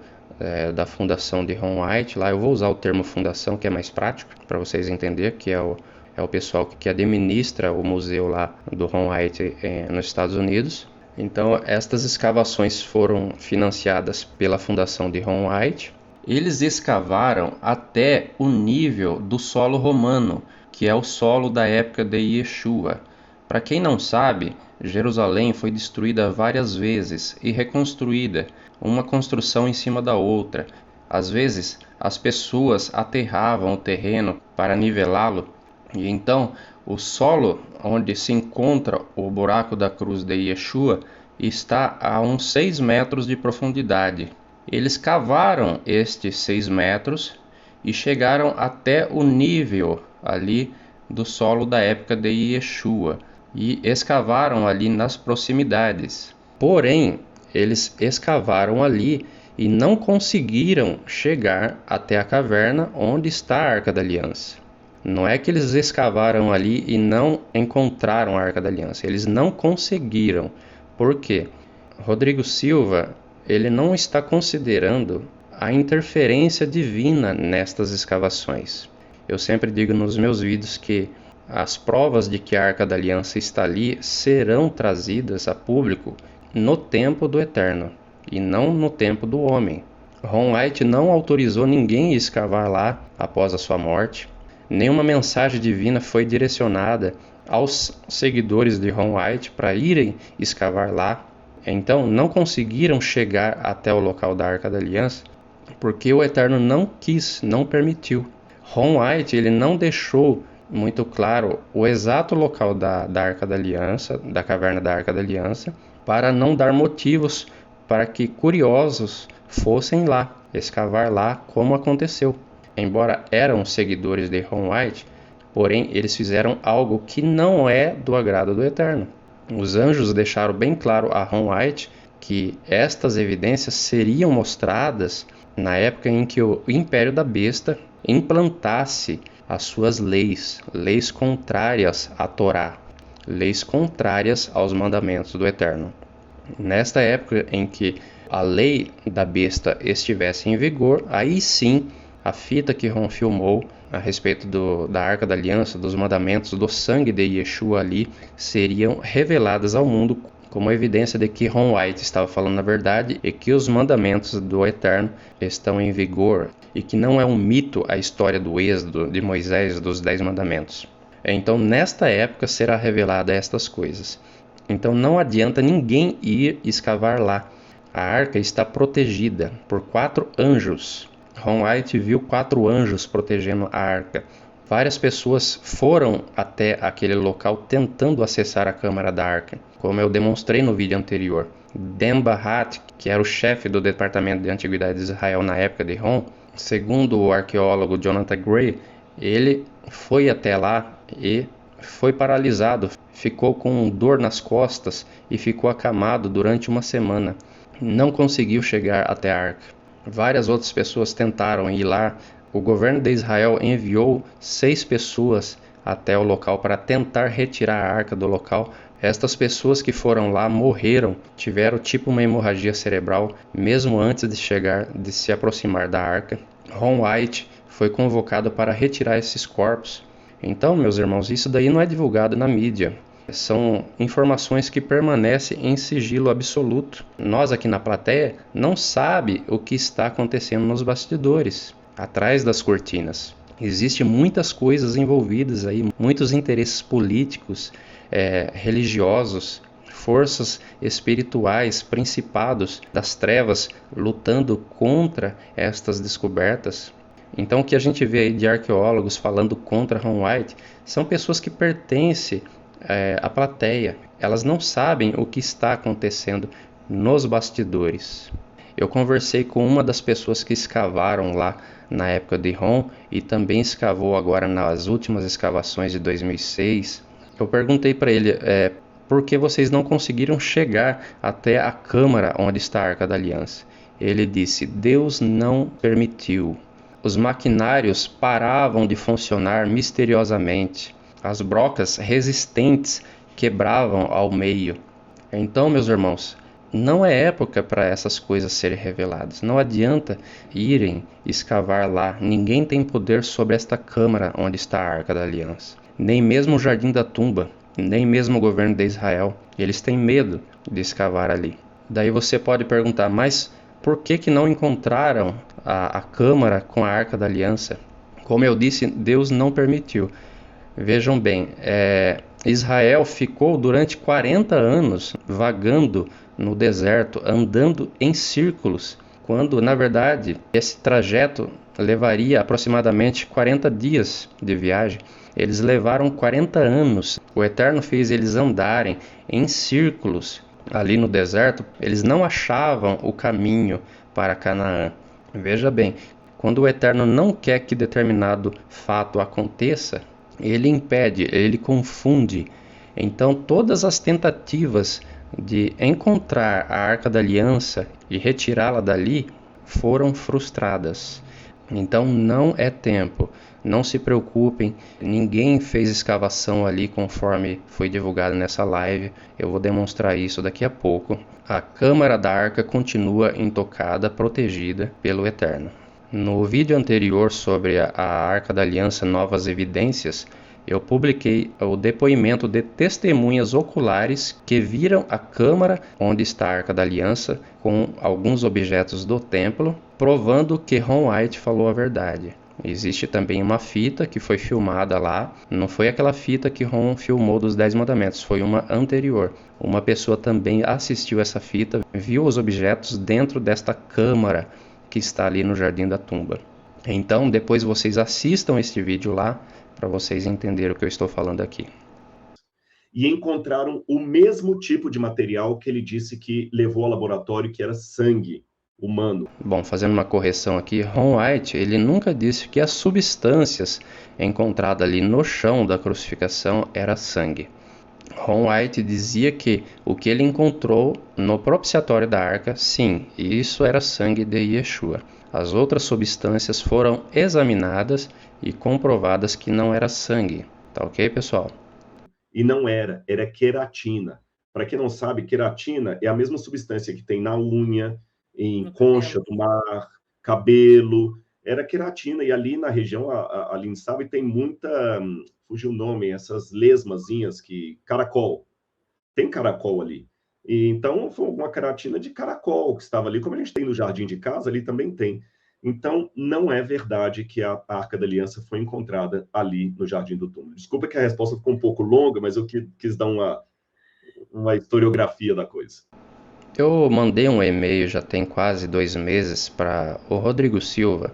da fundação de Ron White. Lá eu vou usar o termo fundação, que é mais prático para vocês entenderem, que é o pessoal que administra o museu lá do Ron White nos Estados Unidos. Então, estas escavações foram financiadas pela fundação de Ron White. Eles escavaram até o nível do solo romano, que é o solo da época de Yeshua. Para quem não sabe, Jerusalém foi destruída várias vezes e reconstruída, uma construção em cima da outra. Às vezes, as pessoas aterravam o terreno para nivelá-lo, e então o solo onde se encontra o buraco da cruz de Yeshua está a uns 6 metros de profundidade. Eles cavaram estes 6 metros e chegaram até o nível ali do solo da época de Yeshua e escavaram ali nas proximidades. Porém, eles escavaram ali e não conseguiram chegar até a caverna onde está a Arca da Aliança. Não é que eles escavaram ali e não encontraram a Arca da Aliança, eles não conseguiram. Por quê? Rodrigo Silva, ele não está considerando a interferência divina nestas escavações. Eu sempre digo nos meus vídeos que as provas de que a Arca da Aliança está ali serão trazidas a público no tempo do Eterno e não no tempo do homem. Ron White não autorizou ninguém a escavar lá após a sua morte. Nenhuma mensagem divina foi direcionada aos seguidores de Ron White para irem escavar lá. Então não conseguiram chegar até o local da Arca da Aliança porque o Eterno não quis, não permitiu. Ron White ele não deixou muito claro o exato local da Arca da Aliança, da caverna da Arca da Aliança, para não dar motivos para que curiosos fossem lá, escavar lá como aconteceu. Embora eram seguidores de Ron White, porém eles fizeram algo que não é do agrado do Eterno. Os anjos deixaram bem claro a Ron White que estas evidências seriam mostradas na época em que o Império da Besta implantasse as suas leis contrárias à Torá, leis contrárias aos mandamentos do Eterno. Nesta época em que a lei da besta estivesse em vigor, aí sim a fita que Ron filmou a respeito da Arca da Aliança, dos mandamentos, do sangue de Yeshua ali, seriam reveladas ao mundo como evidência de que Ron White estava falando a verdade e que os mandamentos do Eterno estão em vigor e que não é um mito a história do êxodo de Moisés dos 10 mandamentos. Então nesta época será revelada estas coisas. Então não adianta ninguém ir escavar lá. A arca está protegida por 4 anjos. Ron White viu 4 anjos protegendo a arca. Várias pessoas foram até aquele local tentando acessar a câmara da arca, como eu demonstrei no vídeo anterior. Dan Bahat, que era o chefe do Departamento de Antiguidades de Israel na época de Ron, segundo o arqueólogo Jonathan Gray, ele foi até lá e foi paralisado, ficou com dor nas costas e ficou acamado durante uma semana. Não conseguiu chegar até a arca. Várias outras pessoas tentaram ir lá. O governo de Israel enviou 6 pessoas até o local para tentar retirar a arca do local. Estas pessoas que foram lá morreram, tiveram tipo uma hemorragia cerebral, mesmo antes de se aproximar da arca. Ron White foi convocado para retirar esses corpos. Então, meus irmãos, isso daí não é divulgado na mídia. São informações que permanecem em sigilo absoluto. Nós aqui na plateia não sabemos o que está acontecendo nos bastidores, atrás das cortinas. Existem muitas coisas envolvidas aí, muitos interesses políticos, religiosos, forças espirituais, principados das trevas lutando contra estas descobertas. Então o que a gente vê aí de arqueólogos falando contra Ron White são pessoas que pertencem à plateia. Elas não sabem o que está acontecendo nos bastidores. Eu conversei com uma das pessoas que escavaram lá na época de Ron e também escavou agora nas últimas escavações de 2006. Eu perguntei para ele por que vocês não conseguiram chegar até a câmara onde está a Arca da Aliança. Ele disse: Deus não permitiu. Os maquinários paravam de funcionar misteriosamente. As brocas resistentes quebravam ao meio. Então, meus irmãos, não é época para essas coisas serem reveladas. Não adianta irem escavar lá. Ninguém tem poder sobre esta câmara onde está a Arca da Aliança. Nem mesmo o Jardim da Tumba, nem mesmo o governo de Israel. Eles têm medo de escavar ali. Daí você pode perguntar, mas por que não encontraram a câmara com a Arca da Aliança? Como eu disse, Deus não permitiu. Vejam bem, Israel ficou durante 40 anos vagando no deserto, andando em círculos, quando na verdade esse trajeto levaria aproximadamente 40 dias de viagem. Eles levaram 40 anos. O Eterno fez eles andarem em círculos ali no deserto. Eles não achavam o caminho para Canaã. Veja bem, quando o Eterno não quer que determinado fato aconteça, ele impede, ele confunde. Então todas as tentativas de encontrar a Arca da Aliança e retirá-la dali foram frustradas. Então não é tempo, não se preocupem, ninguém fez escavação ali conforme foi divulgado nessa live. Eu vou demonstrar isso daqui a pouco. A câmara da arca continua intocada, protegida pelo Eterno. No vídeo anterior sobre a Arca da Aliança Novas Evidências, eu publiquei o depoimento de testemunhas oculares que viram a câmara onde está a Arca da Aliança com alguns objetos do templo, provando que Ron White falou a verdade. Existe também uma fita que foi filmada lá, não foi aquela fita que Ron filmou dos 10 mandamentos, foi uma anterior. Uma pessoa também assistiu essa fita, viu os objetos dentro desta câmara que está ali no Jardim da Tumba. Então, depois vocês assistam este vídeo lá, para vocês entenderem o que eu estou falando aqui. E encontraram o mesmo tipo de material que ele disse que levou ao laboratório, que era sangue humano. Bom, fazendo uma correção aqui, Ron White, ele nunca disse que as substâncias encontradas ali no chão da crucificação era sangue. Ron White dizia que o que ele encontrou no propiciatório da arca, sim, isso era sangue de Yeshua. As outras substâncias foram examinadas e comprovadas que não era sangue. Tá ok, pessoal? E não era queratina. Para quem não sabe, queratina é a mesma substância que tem na unha, em concha do mar, cabelo. Era queratina. E ali na região, ali em Sabe, tem muita... Fugiu o nome, essas lesmazinhas que... Caracol. Tem caracol ali. E, então, foi uma queratina de caracol que estava ali. Como a gente tem no jardim de casa, ali também tem. Então, não é verdade que a Arca da Aliança foi encontrada ali no Jardim do Túmulo. Desculpa que a resposta ficou um pouco longa, mas eu quis dar uma historiografia da coisa. Eu mandei um e-mail, já tem quase 2 meses, para o Rodrigo Silva.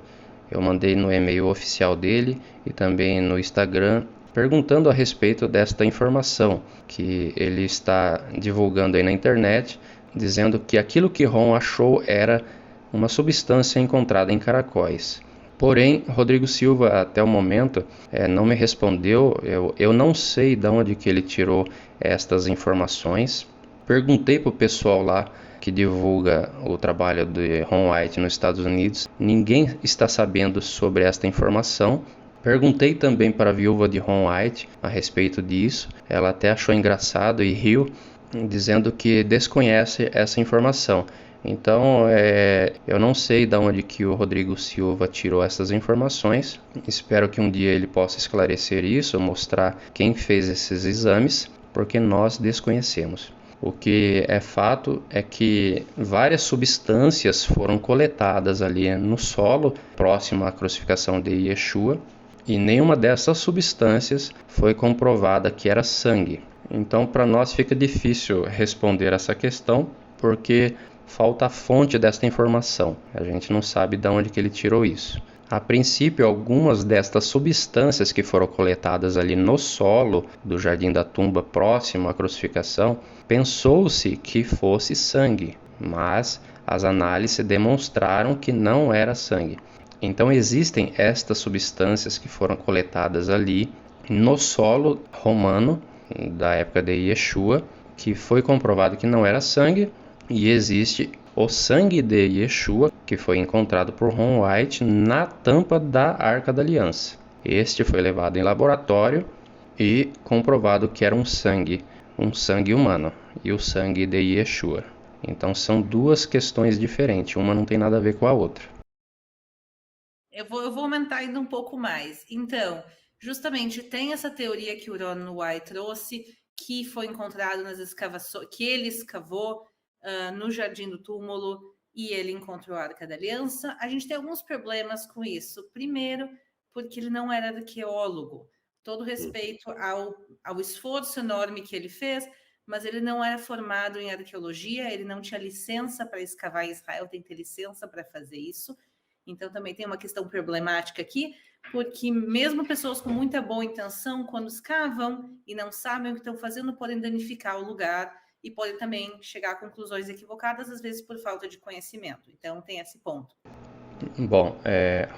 Eu mandei no e-mail oficial dele e também no Instagram, perguntando a respeito desta informação que ele está divulgando aí na internet, dizendo que aquilo que Ron achou era uma substância encontrada em caracóis. Porém, Rodrigo Silva, até o momento, não me respondeu. Eu não sei de onde que ele tirou estas informações. Perguntei para o pessoal lá que divulga o trabalho de Ron White nos Estados Unidos. Ninguém está sabendo sobre esta informação. Perguntei também para a viúva de Ron White a respeito disso. Ela até achou engraçado e riu, dizendo que desconhece essa informação. Então, eu não sei de onde que o Rodrigo Silva tirou essas informações. Espero que um dia ele possa esclarecer isso, mostrar quem fez esses exames, porque nós desconhecemos. O que é fato é que várias substâncias foram coletadas ali no solo, próximo à crucificação de Yeshua, e nenhuma dessas substâncias foi comprovada que era sangue. Então, para nós fica difícil responder essa questão, porque falta a fonte desta informação. A gente não sabe de onde que ele tirou isso. A princípio, algumas destas substâncias que foram coletadas ali no solo do Jardim da Tumba, próximo à crucificação, pensou-se que fosse sangue. mas as análises demonstraram que não era sangue. Então existem estas substâncias que foram coletadas ali no solo romano da época de Yeshua, que foi comprovado que não era sangue, e existe o sangue de Yeshua, que foi encontrado por Ron White na tampa da Arca da Aliança. Este foi levado em laboratório e comprovado que era um sangue humano, e o sangue de Yeshua. Então são duas questões diferentes, uma não tem nada a ver com a outra. Eu vou aumentar ainda um pouco mais. Então, justamente tem essa teoria que o Ron White trouxe, que foi encontrado nas escavações, que ele escavou no Jardim do Túmulo e ele encontrou a Arca da Aliança. A gente tem alguns problemas com isso. Primeiro, porque ele não era arqueólogo. Todo respeito ao esforço enorme que ele fez, mas ele não era formado em arqueologia, ele não tinha licença para escavar em Israel, tem que ter licença para fazer isso. Então, também tem uma questão problemática aqui, porque mesmo pessoas com muita boa intenção, quando escavam e não sabem o que estão fazendo, podem danificar o lugar e podem também chegar a conclusões equivocadas, às vezes por falta de conhecimento. Então, tem esse ponto. Bom,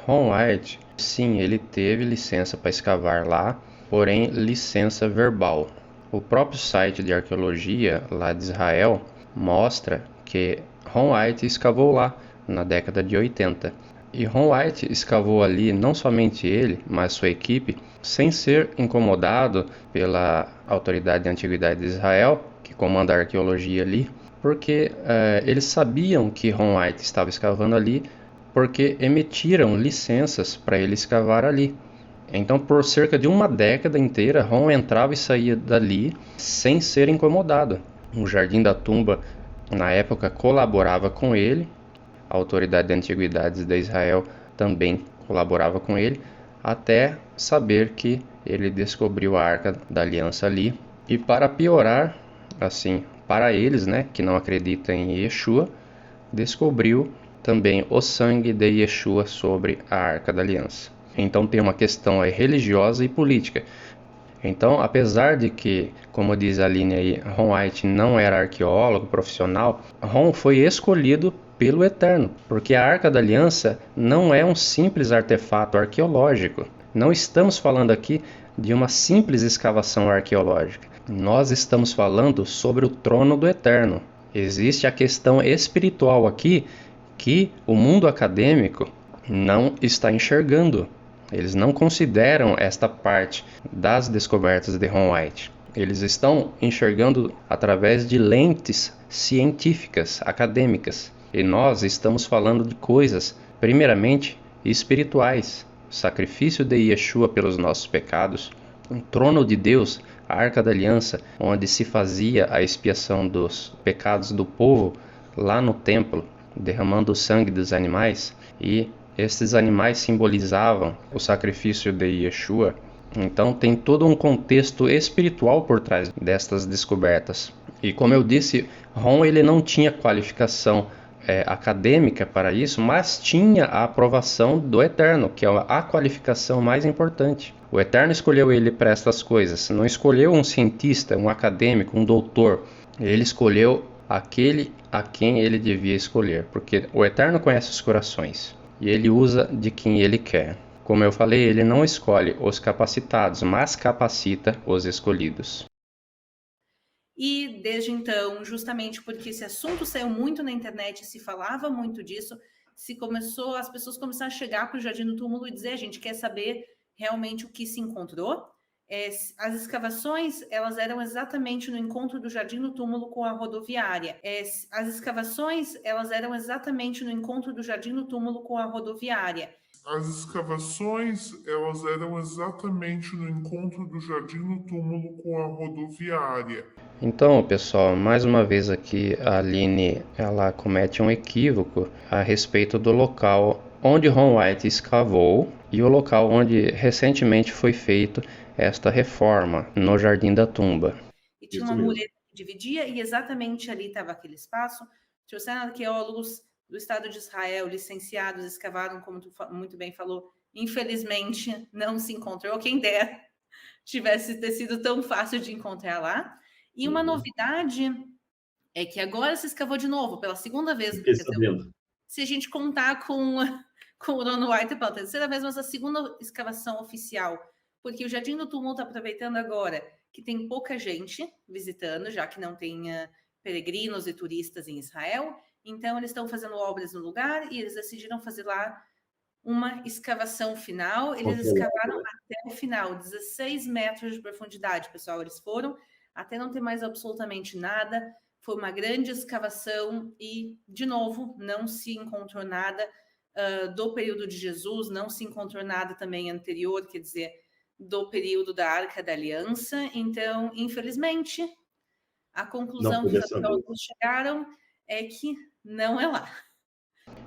Ron White, sim, ele teve licença para escavar lá, porém licença verbal. O próprio site de arqueologia lá de Israel mostra que Ron White escavou lá na década de 80. E Ron White escavou ali, não somente ele, mas sua equipe, sem ser incomodado pela autoridade de antiguidade de Israel, que comanda a arqueologia ali, porque eles sabiam que Ron White estava escavando ali, porque emitiram licenças para ele escavar ali. Então, por cerca de uma década inteira, Ron entrava e saía dali sem ser incomodado. O Jardim da Tumba, na época, colaborava com ele. A autoridade de antiguidades de Israel também colaborava com ele, até saber que ele descobriu a Arca da Aliança ali. E para piorar, assim, para eles, né, que não acreditam em Yeshua, descobriu também o sangue de Yeshua sobre a Arca da Aliança. Então tem uma questão aí religiosa e política. Então, apesar de que, como diz a Aline aí, Ron White não era arqueólogo profissional, Ron foi escolhido pelo Eterno, porque a Arca da Aliança não é um simples artefato arqueológico. Não estamos falando aqui de uma simples escavação arqueológica. Nós estamos falando sobre o trono do Eterno. Existe a questão espiritual aqui que o mundo acadêmico não está enxergando. Eles não consideram esta parte das descobertas de Ron White. Eles estão enxergando através de lentes científicas, acadêmicas. E nós estamos falando de coisas, primeiramente, espirituais. O sacrifício de Yeshua pelos nossos pecados, um trono de Deus, a Arca da Aliança, onde se fazia a expiação dos pecados do povo, lá no templo, derramando o sangue dos animais, e esses animais simbolizavam o sacrifício de Yeshua. Então tem todo um contexto espiritual por trás destas descobertas. E como eu disse, Ron ele não tinha qualificação acadêmica para isso, mas tinha a aprovação do Eterno, que é a qualificação mais importante. O Eterno escolheu ele para estas coisas, não escolheu um cientista, um acadêmico, um doutor. Ele escolheu aquele a quem ele devia escolher, porque o Eterno conhece os corações e ele usa de quem ele quer. Como eu falei, ele não escolhe os capacitados, mas capacita os escolhidos. E desde então, justamente porque esse assunto saiu muito na internet, se falava muito disso, as pessoas começaram a chegar para o Jardim do Túmulo e dizer: a gente quer saber realmente o que se encontrou. As escavações, elas eram exatamente no encontro do Jardim do Túmulo com a rodoviária. As escavações, elas eram exatamente no encontro do Jardim do Túmulo com a rodoviária. As escavações, elas eram exatamente no encontro do Jardim do Túmulo com a rodoviária. Então, pessoal, mais uma vez aqui a Aline, ela comete um equívoco a respeito do local onde Ron White escavou e o local onde recentemente foi feito esta reforma, no Jardim da Tumba. E tinha uma mureta que dividia e exatamente ali estava aquele espaço. Trouxeram arqueólogos do Estado de Israel, licenciados, escavaram, como tu muito bem falou. Infelizmente, não se encontrou. Quem dera tivesse sido tão fácil de encontrar lá. E uma novidade é que agora se escavou de novo, pela segunda vez. Fiquei sabendo. Se a gente contar com o Ron White pela terceira vez, mas a segunda escavação oficial, porque o Jardim do Túmulo está aproveitando agora que tem pouca gente visitando, já que não tem peregrinos e turistas em Israel, então eles estão fazendo obras no lugar e eles decidiram fazer lá uma escavação final. Eles escavaram até o final, 16 metros de profundidade, pessoal. Eles foram até não ter mais absolutamente nada. Foi uma grande escavação e, de novo, não se encontrou nada do período de Jesus, não se encontrou nada também anterior, quer dizer, do período da Arca da Aliança. Então, infelizmente, a conclusão que os arqueólogos chegaram é que não é lá.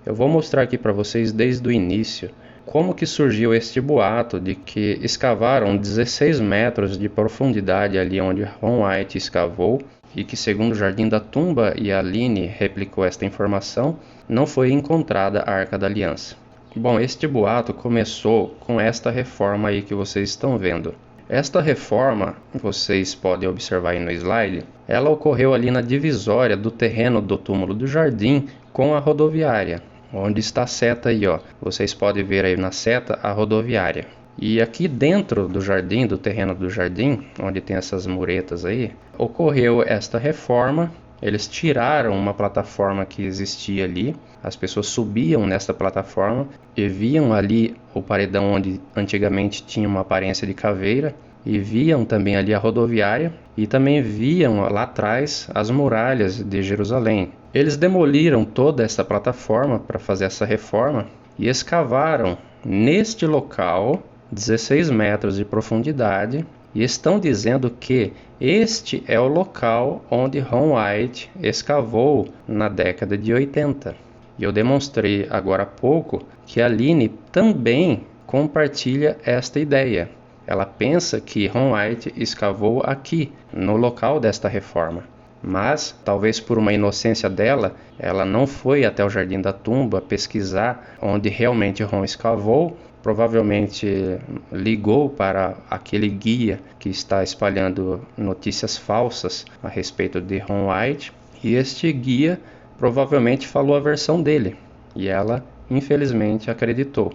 Eu vou mostrar aqui para vocês desde o início como que surgiu este boato de que escavaram 16 metros de profundidade ali onde Ron White escavou e que, segundo o Jardim da Tumba e a Aline replicou esta informação, não foi encontrada a Arca da Aliança. Bom, este boato começou com esta reforma aí que vocês estão vendo. Esta reforma, vocês podem observar aí no slide, ela ocorreu ali na divisória do terreno do túmulo do jardim com a rodoviária, onde está a seta aí, ó. Vocês podem ver aí na seta a rodoviária. E aqui dentro do jardim, do terreno do jardim, onde tem essas muretas aí, ocorreu esta reforma. Eles tiraram uma plataforma que existia ali, as pessoas subiam nessa plataforma e viam ali o paredão onde antigamente tinha uma aparência de caveira, e viam também ali a rodoviária e também viam lá atrás as muralhas de Jerusalém. Eles demoliram toda essa plataforma para fazer essa reforma e escavaram neste local 16 metros de profundidade. E estão dizendo que este é o local onde Ron White escavou na década de 80. E eu demonstrei agora há pouco que a Aline também compartilha esta ideia. Ela pensa que Ron White escavou aqui, no local desta reforma. Mas, talvez por uma inocência dela, ela não foi até o Jardim da Tumba pesquisar onde realmente Ron escavou. Provavelmente ligou para aquele guia que está espalhando notícias falsas a respeito de Ron White, e este guia provavelmente falou a versão dele, e ela infelizmente acreditou.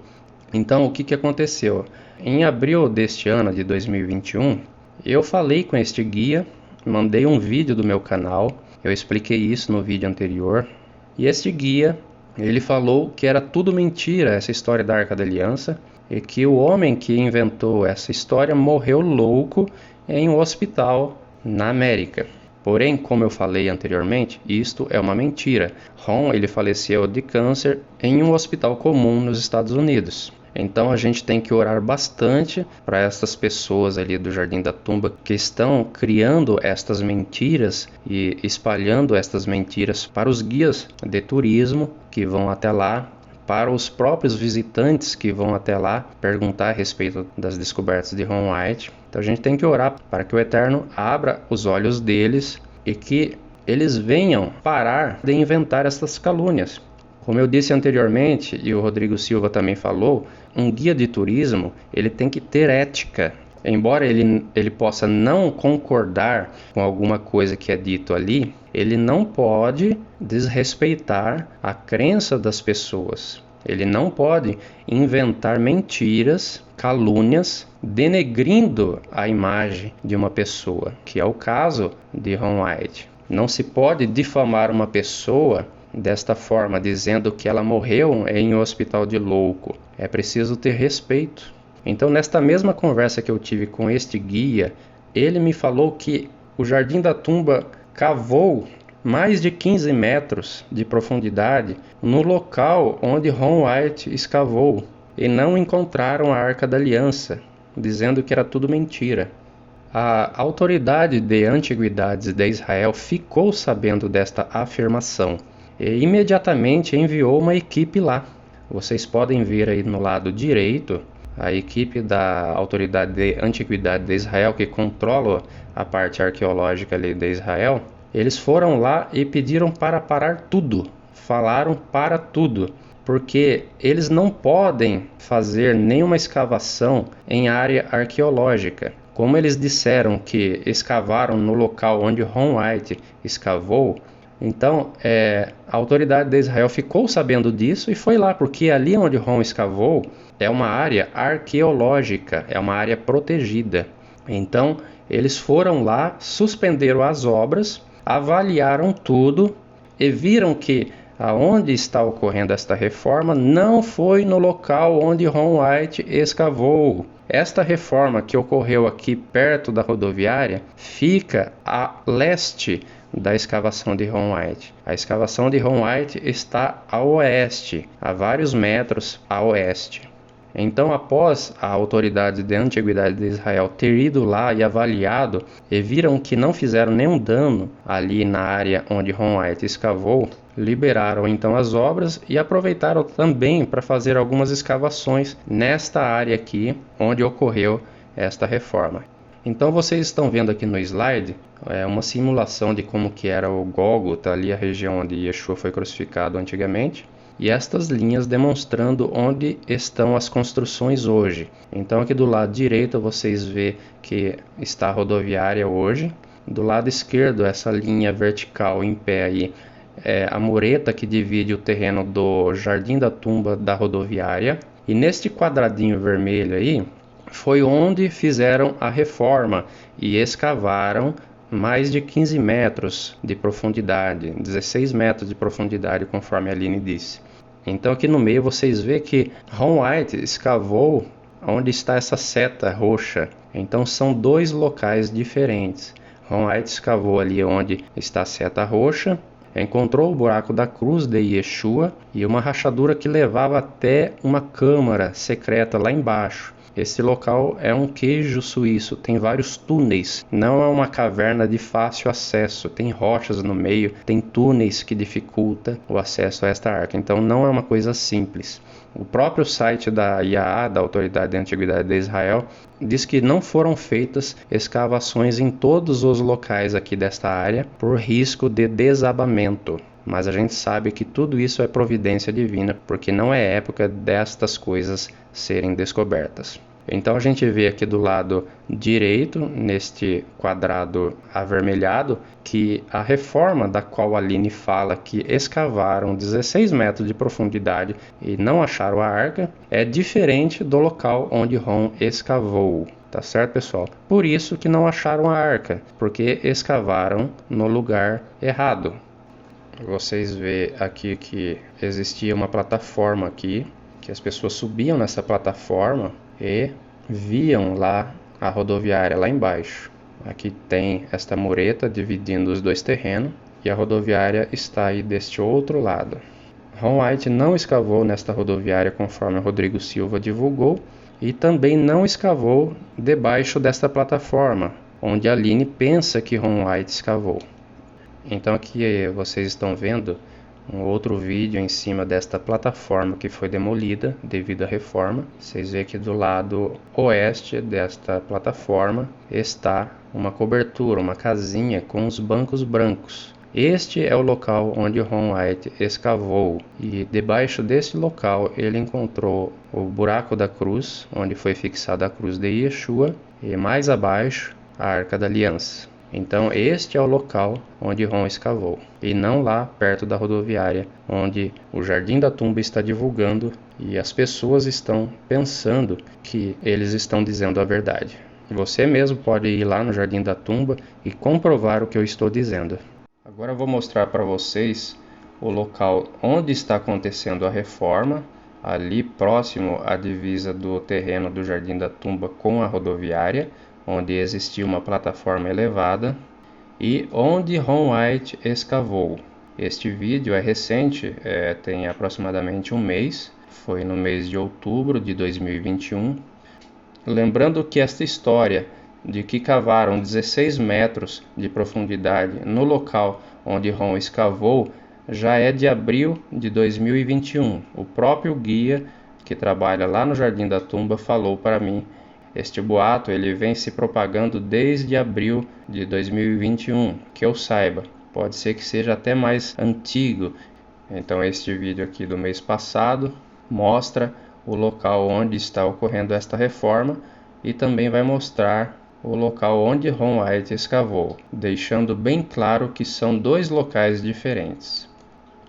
Então o que aconteceu? Em abril deste ano de 2021, eu falei com este guia, mandei um vídeo do meu canal, eu expliquei isso no vídeo anterior, e este guia ele falou que era tudo mentira essa história da Arca da Aliança e que o homem que inventou essa história morreu louco em um hospital na América. Porém, como eu falei anteriormente, isto é uma mentira. Ron ele faleceu de câncer em um hospital comum nos Estados Unidos. Então a gente tem que orar bastante para essas pessoas ali do Jardim da Tumba que estão criando estas mentiras e espalhando estas mentiras para os guias de turismo que vão até lá, para os próprios visitantes que vão até lá perguntar a respeito das descobertas de Ron White. Então a gente tem que orar para que o Eterno abra os olhos deles e que eles venham parar de inventar essas calúnias. Como eu disse anteriormente, e o Rodrigo Silva também falou, um guia de turismo ele tem que ter ética. Embora ele possa não concordar com alguma coisa que é dito ali, ele não pode desrespeitar a crença das pessoas. Ele não pode inventar mentiras, calúnias, denegrindo a imagem de uma pessoa, que é o caso de Ron White. Não se pode difamar uma pessoa desta forma, dizendo que ela morreu em um hospital de louco. É preciso ter respeito. Então, nesta mesma conversa que eu tive com este guia, ele me falou que o Jardim da Tumba cavou mais de 15 metros de profundidade no local onde Ron White escavou e não encontraram a Arca da Aliança, dizendo que era tudo mentira. A autoridade de antiguidades de Israel ficou sabendo desta afirmação e imediatamente enviou uma equipe lá. Vocês podem ver aí no lado direito a equipe da autoridade de antiguidade de Israel que controla a parte arqueológica ali de Israel. Eles foram lá e pediram para parar tudo, falaram para tudo, porque eles não podem fazer nenhuma escavação em área arqueológica. Como eles disseram que escavaram no local onde Ron White escavou, Então, a autoridade de Israel ficou sabendo disso e foi lá, porque ali onde Ron escavou é uma área arqueológica, é uma área protegida. Então, eles foram lá, suspenderam as obras, avaliaram tudo e viram que aonde está ocorrendo esta reforma não foi no local onde Ron White escavou. Esta reforma que ocorreu aqui perto da rodoviária fica a leste da escavação de Ron White. A escavação de Ron White está a oeste, a vários metros a oeste. Então, após a autoridade de antiguidade de Israel ter ido lá e avaliado e viram que não fizeram nenhum dano ali na área onde Ron White escavou, liberaram então as obras e aproveitaram também para fazer algumas escavações nesta área aqui onde ocorreu esta reforma. Então vocês estão vendo aqui no slide uma simulação de como que era o Gólgota, ali a região onde Yeshua foi crucificado antigamente, e estas linhas demonstrando onde estão as construções hoje. Então aqui do lado direito vocês vê que está a rodoviária hoje, do lado esquerdo essa linha vertical em pé aí é a mureta que divide o terreno do Jardim da Tumba da rodoviária, e neste quadradinho vermelho aí foi onde fizeram a reforma e escavaram mais de 15 metros de profundidade, 16 metros de profundidade, conforme a Aline disse. Então aqui no meio vocês veem que Ron White escavou onde está essa seta roxa. Então são dois locais diferentes. Ron White escavou ali onde está a seta roxa, encontrou o buraco da cruz de Yeshua e uma rachadura que levava até uma câmara secreta lá embaixo. Esse local é um queijo suíço, tem vários túneis, não é uma caverna de fácil acesso, tem rochas no meio, tem túneis que dificultam o acesso a esta arca, então não é uma coisa simples. O próprio site da IAA, da Autoridade de Antiguidade de Israel, diz que não foram feitas escavações em todos os locais aqui desta área por risco de desabamento. Mas a gente sabe que tudo isso é providência divina, porque não é época destas coisas serem descobertas. Então a gente vê aqui do lado direito, neste quadrado avermelhado, que a reforma da qual a Aline fala que escavaram 16 metros de profundidade e não acharam a arca, é diferente do local onde Ron escavou. Tá certo, pessoal? Por isso que não acharam a arca, porque escavaram no lugar errado. Vocês veem aqui que existia uma plataforma aqui, que as pessoas subiam nessa plataforma e viam lá a rodoviária lá embaixo. Aqui tem esta mureta dividindo os dois terrenos e a rodoviária está aí deste outro lado. Ron White não escavou nesta rodoviária conforme Rodrigo Silva divulgou e também não escavou debaixo desta plataforma, onde a Aline pensa que Ron White escavou. Então aqui vocês estão vendo um outro vídeo em cima desta plataforma que foi demolida devido à reforma. Vocês veem que do lado oeste desta plataforma está uma cobertura, uma casinha com os bancos brancos. Este é o local onde Ron White escavou e debaixo desse local ele encontrou o buraco da cruz, onde foi fixada a cruz de Yeshua, e mais abaixo a Arca da Aliança. Então este é o local onde Ron escavou, e não lá perto da rodoviária, onde o Jardim da Tumba está divulgando e as pessoas estão pensando que eles estão dizendo a verdade. Você mesmo pode ir lá no Jardim da Tumba e comprovar o que eu estou dizendo. Agora eu vou mostrar para vocês o local onde está acontecendo a reforma, ali próximo à divisa do terreno do Jardim da Tumba com a rodoviária, onde existia uma plataforma elevada, e onde Ron White escavou. Este vídeo é recente, tem aproximadamente um mês, foi no mês de outubro de 2021. Lembrando que esta história de que cavaram 16 metros de profundidade no local onde Ron escavou já é de abril de 2021. O próprio guia que trabalha lá no Jardim da Tumba falou para mim. Este boato ele vem se propagando desde abril de 2021, que eu saiba. Pode ser que seja até mais antigo. Então este vídeo aqui do mês passado mostra o local onde está ocorrendo esta reforma e também vai mostrar o local onde Ron White escavou, deixando bem claro que são dois locais diferentes.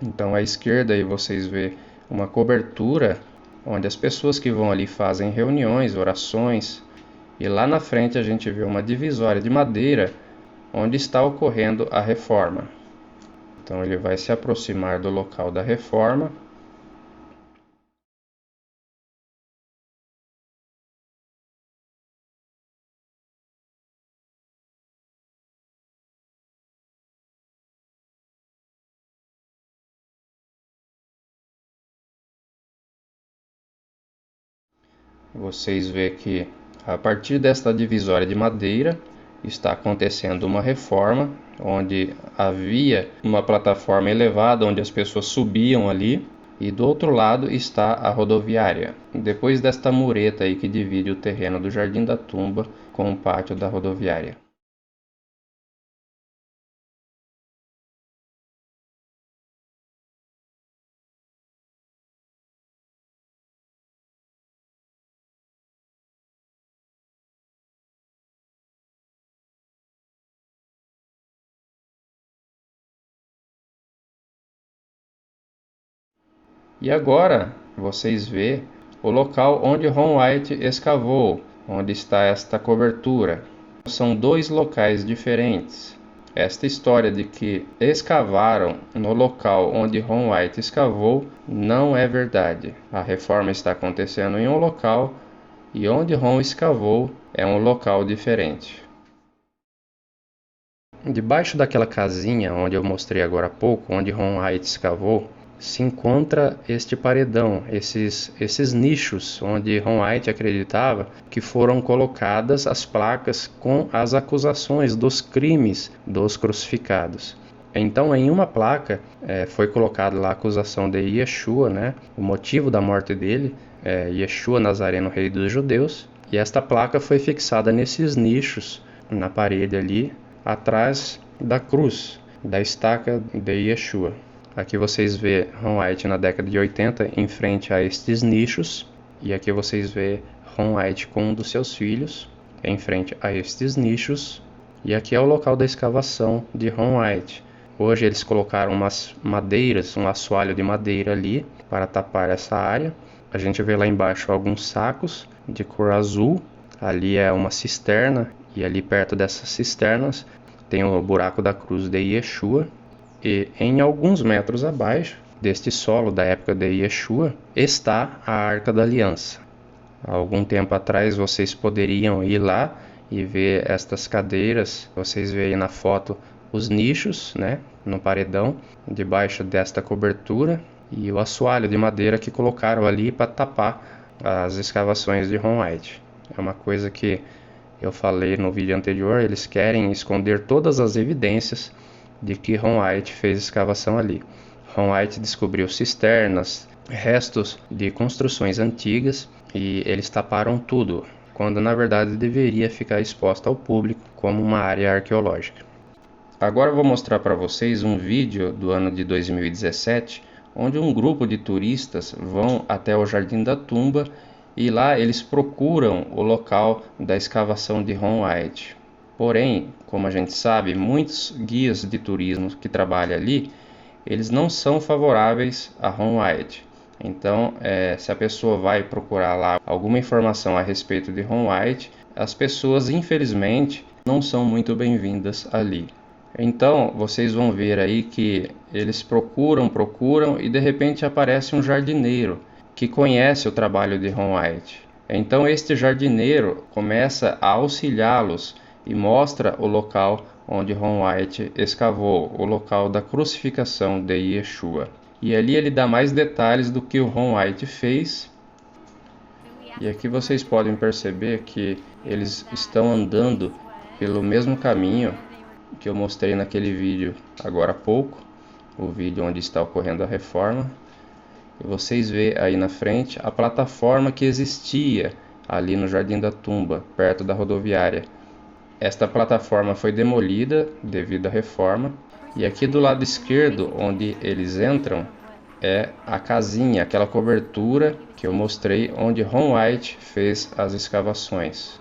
Então à esquerda aí vocês vê uma cobertura onde as pessoas que vão ali fazem reuniões, orações, e lá na frente a gente vê uma divisória de madeira onde está ocorrendo a reforma. Então ele vai se aproximar do local da reforma. Vocês veem que a partir desta divisória de madeira está acontecendo uma reforma, onde havia uma plataforma elevada onde as pessoas subiam ali, e do outro lado está a rodoviária. Depois desta mureta aí que divide o terreno do Jardim da Tumba com o pátio da rodoviária. E agora vocês vê o local onde Ron White escavou, onde está esta cobertura. São dois locais diferentes. Esta história de que escavaram no local onde Ron White escavou não é verdade. A reforma está acontecendo em um local e onde Ron escavou é um local diferente. Debaixo daquela casinha onde eu mostrei agora há pouco, onde Ron White escavou, se encontra este paredão, esses nichos onde Ron White acreditava que foram colocadas as placas com as acusações dos crimes dos crucificados. Então, em uma placa foi colocada lá a acusação de Yeshua, né? O motivo da morte dele, Yeshua Nazareno, rei dos judeus, e esta placa foi fixada nesses nichos na parede ali, atrás da cruz, da estaca de Yeshua. Aqui vocês vê Ron White na década de 80 em frente a estes nichos. E aqui vocês vê Ron White com um dos seus filhos em frente a estes nichos. E aqui é o local da escavação de Ron White. Hoje eles colocaram umas madeiras, um assoalho de madeira ali para tapar essa área. A gente vê lá embaixo alguns sacos de cor azul. Ali é uma cisterna e ali perto dessas cisternas tem o buraco da cruz de Yeshua. E em alguns metros abaixo deste solo da época de Yeshua está a Arca da Aliança. Há algum tempo atrás vocês poderiam ir lá e ver estas cadeiras. Vocês veem aí na foto os nichos, né, no paredão, debaixo desta cobertura, e o assoalho de madeira que colocaram ali para tapar as escavações de Ron White. É uma coisa que eu falei no vídeo anterior, eles querem esconder todas as evidências de que Ron White fez escavação ali. Ron White descobriu cisternas, restos de construções antigas, e eles taparam tudo, quando na verdade deveria ficar exposta ao público como uma área arqueológica. Agora eu vou mostrar para vocês um vídeo do ano de 2017, onde um grupo de turistas vão até o Jardim da Tumba e lá eles procuram o local da escavação de Ron White. Porém, como a gente sabe, muitos guias de turismo que trabalham ali, eles não são favoráveis a Ron White. Então, se a pessoa vai procurar lá alguma informação a respeito de Ron White, as pessoas, infelizmente, não são muito bem-vindas ali. Então, vocês vão ver aí que eles procuram e de repente aparece um jardineiro que conhece o trabalho de Ron White. Então, este jardineiro começa a auxiliá-los e mostra o local onde Ron White escavou, o local da crucificação de Yeshua. E ali ele dá mais detalhes do que o Ron White fez. E aqui vocês podem perceber que eles estão andando pelo mesmo caminho que eu mostrei naquele vídeo agora há pouco, o vídeo onde está ocorrendo a reforma. E vocês veem aí na frente a plataforma que existia ali no Jardim da Tumba, perto da rodoviária. Esta plataforma foi demolida devido à reforma, e aqui do lado esquerdo, onde eles entram, é a casinha, aquela cobertura que eu mostrei onde Ron White fez as escavações.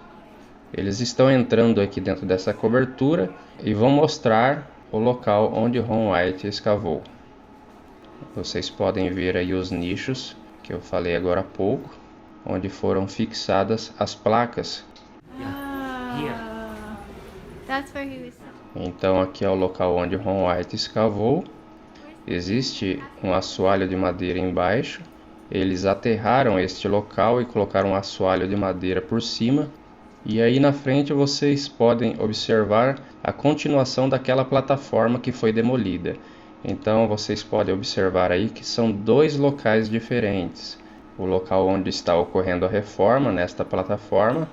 Eles estão entrando aqui dentro dessa cobertura e vão mostrar o local onde Ron White escavou. Vocês podem ver aí os nichos que eu falei agora há pouco, onde foram fixadas as placas. Então aqui é o local onde Ron White escavou. Existe um assoalho de madeira embaixo. Eles aterraram este local e colocaram um assoalho de madeira por cima. E aí na frente vocês podem observar a continuação daquela plataforma que foi demolida. Então vocês podem observar aí que são dois locais diferentes. O local onde está ocorrendo a reforma nesta plataforma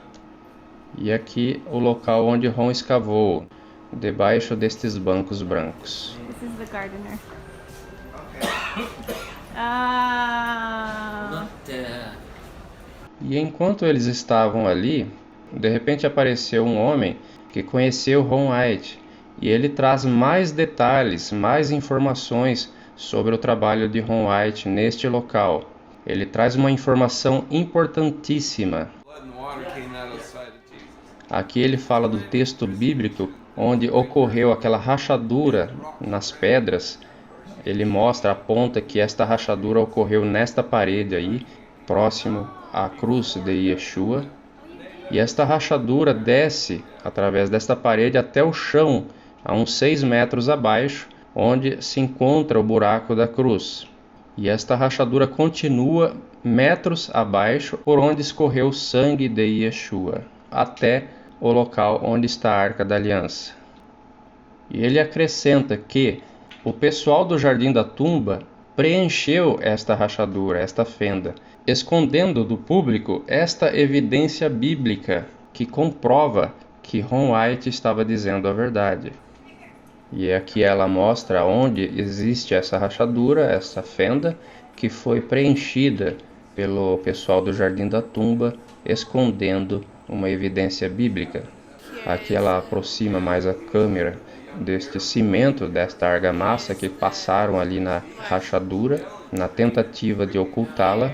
e aqui o local onde Ron escavou, debaixo destes bancos brancos. This is the gardener. E enquanto eles estavam ali, de repente apareceu um homem que conheceu Ron White e ele traz mais detalhes, mais informações sobre o trabalho de Ron White neste local. Ele traz uma informação importantíssima. Aqui ele fala do texto bíblico onde ocorreu aquela rachadura nas pedras. Ele mostra, aponta que esta rachadura ocorreu nesta parede aí, próximo à cruz de Yeshua. E esta rachadura desce através desta parede até o chão, a uns 6 metros abaixo, onde se encontra o buraco da cruz. E esta rachadura continua metros abaixo, por onde escorreu o sangue de Yeshua, até o local onde está a Arca da Aliança. E ele acrescenta que o pessoal do Jardim da Tumba preencheu esta rachadura, esta fenda, escondendo do público esta evidência bíblica que comprova que Ron White estava dizendo a verdade. E aqui ela mostra onde existe essa rachadura, essa fenda, que foi preenchida pelo pessoal do Jardim da Tumba, escondendo uma evidência bíblica. Aqui ela aproxima mais a câmera deste cimento, desta argamassa que passaram ali na rachadura, na tentativa de ocultá-la,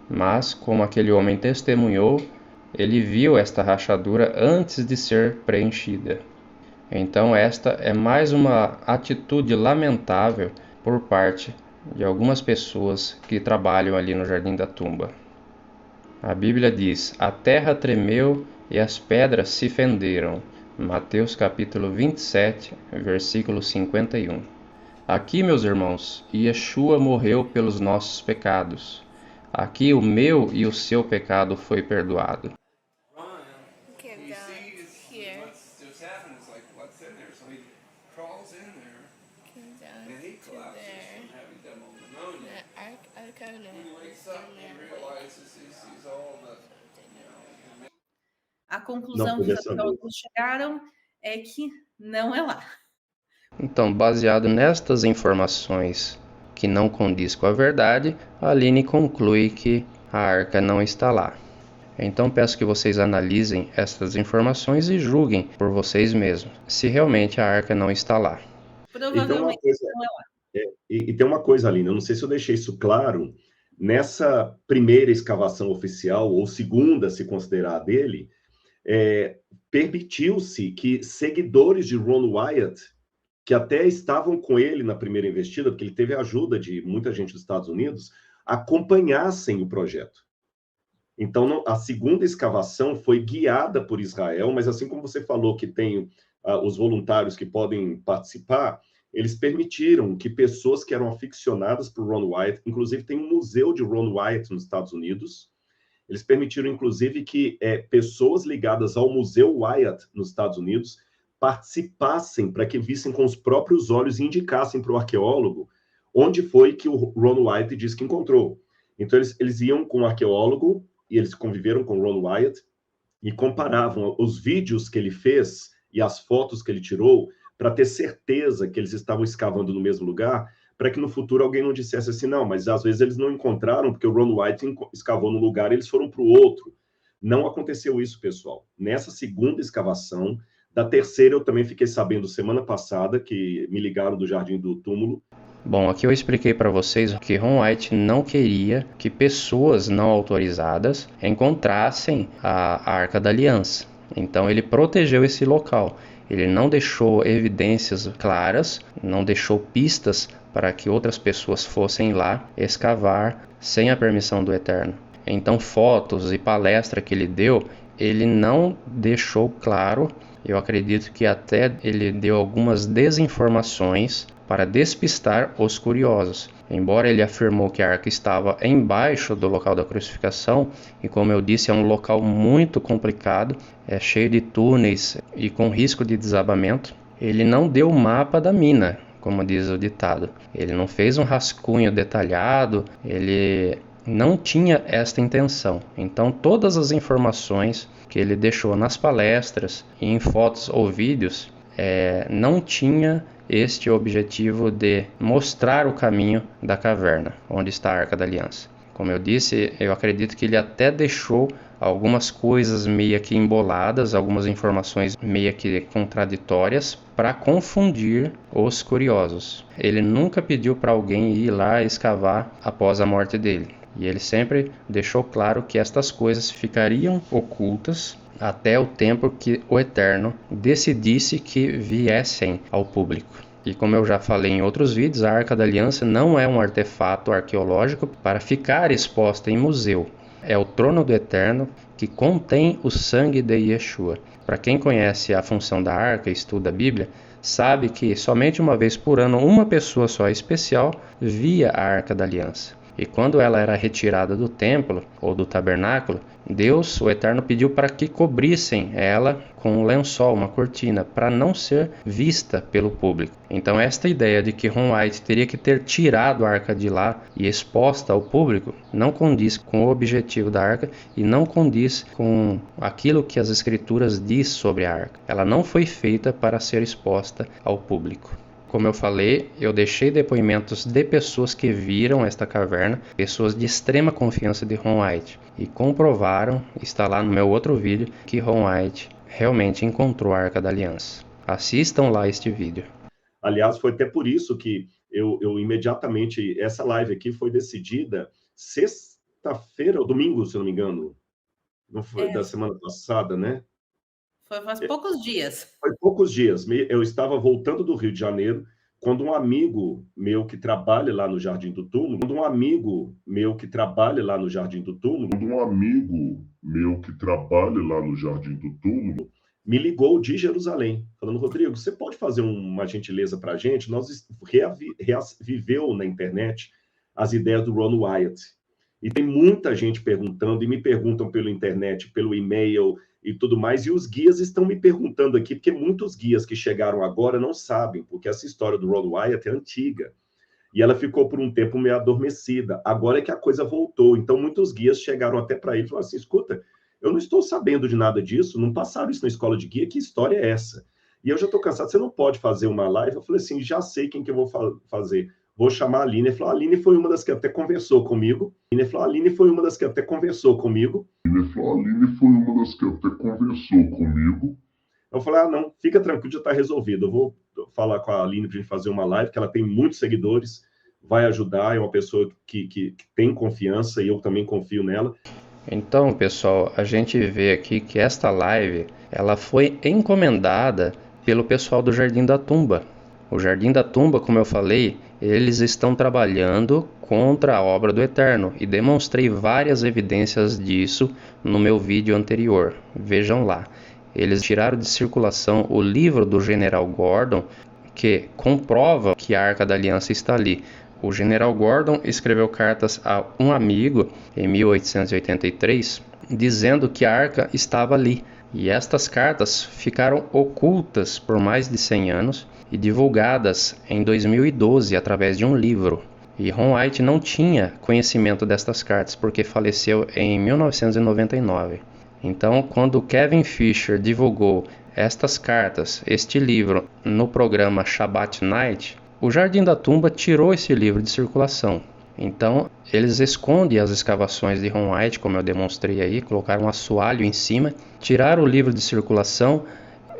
mas como aquele homem testemunhou, ele viu esta rachadura antes de ser preenchida. Então esta é mais uma atitude lamentável por parte de algumas pessoas que trabalham ali no Jardim da Tumba. A Bíblia diz: a terra tremeu e as pedras se fenderam. Mateus capítulo 27, versículo 51. Aqui, meus irmãos, Yeshua morreu pelos nossos pecados. Aqui o meu e o seu pecado foi perdoado. A conclusão que os teólogos chegaram é que não é lá. Então, baseado nestas informações que não condiz com a verdade, a Aline conclui que a arca não está lá. Então peço que vocês analisem essas informações e julguem por vocês mesmos se realmente a arca não está lá. Provavelmente não é lá. E tem uma coisa, Aline, eu não sei se eu deixei isso claro, nessa primeira escavação oficial, ou segunda, se considerar dele, permitiu-se que seguidores de Ron Wyatt, que até estavam com ele na primeira investida, porque ele teve a ajuda de muita gente dos Estados Unidos, acompanhassem o projeto. Então, a segunda escavação foi guiada por Israel, mas assim como você falou que tem os voluntários que podem participar, eles permitiram que pessoas que eram aficionadas por Ron Wyatt, inclusive tem um museu de Ron Wyatt nos Estados Unidos, eles permitiram, inclusive, que pessoas ligadas ao Museu Wyatt nos Estados Unidos participassem para que vissem com os próprios olhos e indicassem para o arqueólogo onde foi que o Ron Wyatt disse que encontrou. Então, eles iam com o arqueólogo e eles conviveram com o Ron Wyatt e comparavam os vídeos que ele fez e as fotos que ele tirou para ter certeza que eles estavam escavando no mesmo lugar, para que no futuro alguém não dissesse assim, não, mas às vezes eles não encontraram porque o Ron Wyatt escavou no lugar e eles foram para o outro. Não aconteceu isso, pessoal. Nessa segunda escavação, da terceira eu também fiquei sabendo semana passada, que me ligaram do Jardim do Túmulo. Bom, aqui eu expliquei para vocês que Ron White não queria que pessoas não autorizadas encontrassem a Arca da Aliança. Então ele protegeu esse local. Ele não deixou evidências claras, não deixou pistas para que outras pessoas fossem lá escavar sem a permissão do Eterno. Então fotos e palestra que ele deu, ele não deixou claro. Eu acredito que até ele deu algumas desinformações para despistar os curiosos. Embora ele afirmou que a arca estava embaixo do local da crucificação, e como eu disse, é um local muito complicado, é cheio de túneis e com risco de desabamento, ele não deu o mapa da mina, como diz o ditado. Ele não fez um rascunho detalhado, ele não tinha esta intenção. Então todas as informações que ele deixou nas palestras e em fotos ou vídeos não tinha este objetivo de mostrar o caminho da caverna, onde está a Arca da Aliança. Como eu disse, eu acredito que ele até deixou algumas coisas meio que emboladas, algumas informações meio que contraditórias para confundir os curiosos. Ele nunca pediu para alguém ir lá escavar após a morte dele. E ele sempre deixou claro que estas coisas ficariam ocultas até o tempo que o Eterno decidisse que viessem ao público. E como eu já falei em outros vídeos, a Arca da Aliança não é um artefato arqueológico para ficar exposta em museu. É o trono do Eterno que contém o sangue de Yeshua. Para quem conhece a função da arca e estuda a Bíblia, sabe que somente uma vez por ano uma pessoa só especial via a Arca da Aliança. E quando ela era retirada do templo ou do tabernáculo, Deus, o Eterno, pediu para que cobrissem ela com um lençol, uma cortina, para não ser vista pelo público. Então esta ideia de que Ron White teria que ter tirado a arca de lá e exposta ao público não condiz com o objetivo da arca e não condiz com aquilo que as escrituras diz sobre a arca. Ela não foi feita para ser exposta ao público. Como eu falei, eu deixei depoimentos de pessoas que viram esta caverna, pessoas de extrema confiança de Ron White, e comprovaram, está lá no meu outro vídeo, que Ron White realmente encontrou a Arca da Aliança. Assistam lá este vídeo. Aliás, foi até por isso que eu imediatamente, essa live aqui foi decidida sexta-feira ou domingo, se eu não me engano. Não foi da semana passada, né? Foi faz poucos dias. Foi poucos dias. Eu estava voltando do Rio de Janeiro, quando um amigo meu que trabalha lá no Jardim do Túmulo, me ligou de Jerusalém, falando: Rodrigo, você pode fazer uma gentileza para a gente? Nós reviveu na internet as ideias do Ron Wyatt. E tem muita gente perguntando, e me perguntam pela internet, pelo e-mail e tudo mais, e os guias estão me perguntando aqui, porque muitos guias que chegaram agora não sabem, porque essa história do Ron Wyatt é antiga, e ela ficou por um tempo meio adormecida. Agora é que a coisa voltou, então muitos guias chegaram até para ele e falaram assim: escuta, eu não estou sabendo de nada disso, não passaram isso na escola de guia, que história é essa? E eu já estou cansado, você não pode fazer uma live? Eu falei assim: já sei quem que eu vou fazer. Vou chamar a Aline. Ele falou: a Aline foi uma das que até conversou comigo. Eu falei: ah, não, fica tranquilo, já está resolvido. Eu vou falar com a Aline para a gente fazer uma live, que ela tem muitos seguidores, vai ajudar, é uma pessoa que tem confiança, e eu também confio nela. Então, pessoal, a gente vê aqui que esta live, ela foi encomendada pelo pessoal do Jardim da Tumba. O Jardim da Tumba, como eu falei, eles estão trabalhando contra a obra do Eterno, e demonstrei várias evidências disso no meu vídeo anterior. Vejam lá. Eles tiraram de circulação o livro do General Gordon, que comprova que a Arca da Aliança está ali. O General Gordon escreveu cartas a um amigo em 1883, dizendo que a arca estava ali. E estas cartas ficaram ocultas por mais de 100 anos e divulgadas em 2012 através de um livro. E Ron White não tinha conhecimento destas cartas porque faleceu em 1999. Então, quando Kevin Fisher divulgou estas cartas, este livro, no programa Shabbat Night, o Jardim da Tumba tirou esse livro de circulação. Então, eles escondem as escavações de Ron White, como eu demonstrei aí, colocaram um assoalho em cima, tiraram o livro de circulação,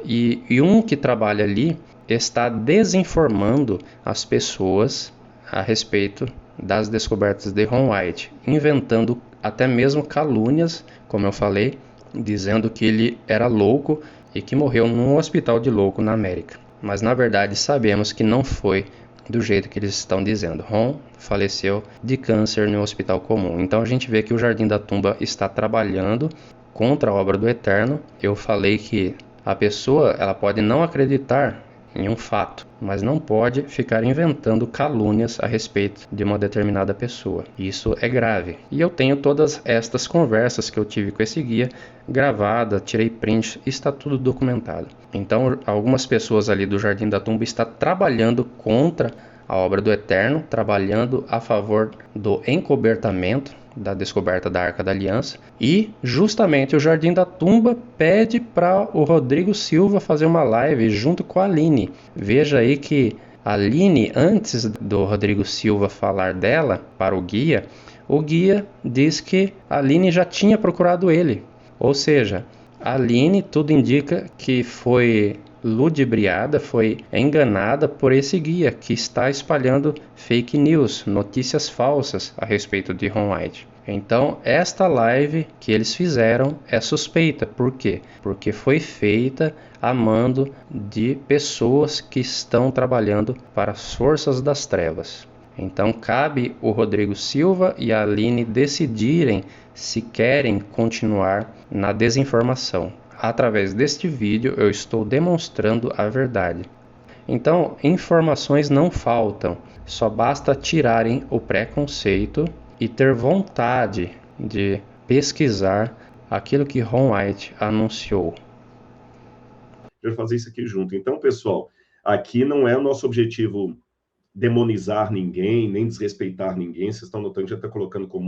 e um que trabalha ali está desinformando as pessoas a respeito das descobertas de Ron White, inventando até mesmo calúnias, como eu falei, dizendo que ele era louco e que morreu num hospital de louco na América. Mas na verdade sabemos que não foi do jeito que eles estão dizendo. Ron faleceu de câncer no hospital comum. Então a gente vê que o Jardim da Tumba está trabalhando contra a obra do Eterno. Eu falei que a pessoa ela pode não acreditar em um fato, mas não pode ficar inventando calúnias a respeito de uma determinada pessoa. Isso é grave. E eu tenho todas estas conversas que eu tive com esse guia gravada, tirei print, está tudo documentado. Então, algumas pessoas ali do Jardim da Tumba estão trabalhando contra a obra do Eterno, trabalhando a favor do encobertamento da descoberta da Arca da Aliança, e justamente o Jardim da Tumba pede para o Rodrigo Silva fazer uma live junto com a Aline. Veja aí que a Aline, antes do Rodrigo Silva falar dela para o guia diz que a Aline já tinha procurado ele, ou seja, a Aline tudo indica que foi ludibriada, foi enganada por esse guia que está espalhando fake news, notícias falsas a respeito de Ron White. Então, esta live que eles fizeram é suspeita. Por quê? Porque foi feita a mando de pessoas que estão trabalhando para as forças das trevas. Então, cabe o Rodrigo Silva e a Aline decidirem se querem continuar na desinformação. Através deste vídeo eu estou demonstrando a verdade. Então, informações não faltam, só basta tirarem o preconceito e ter vontade de pesquisar aquilo que Ron White anunciou. Eu vou fazer isso aqui junto. Então, pessoal, aqui não é o nosso objetivo demonizar ninguém, nem desrespeitar ninguém. Vocês estão notando que já está colocando com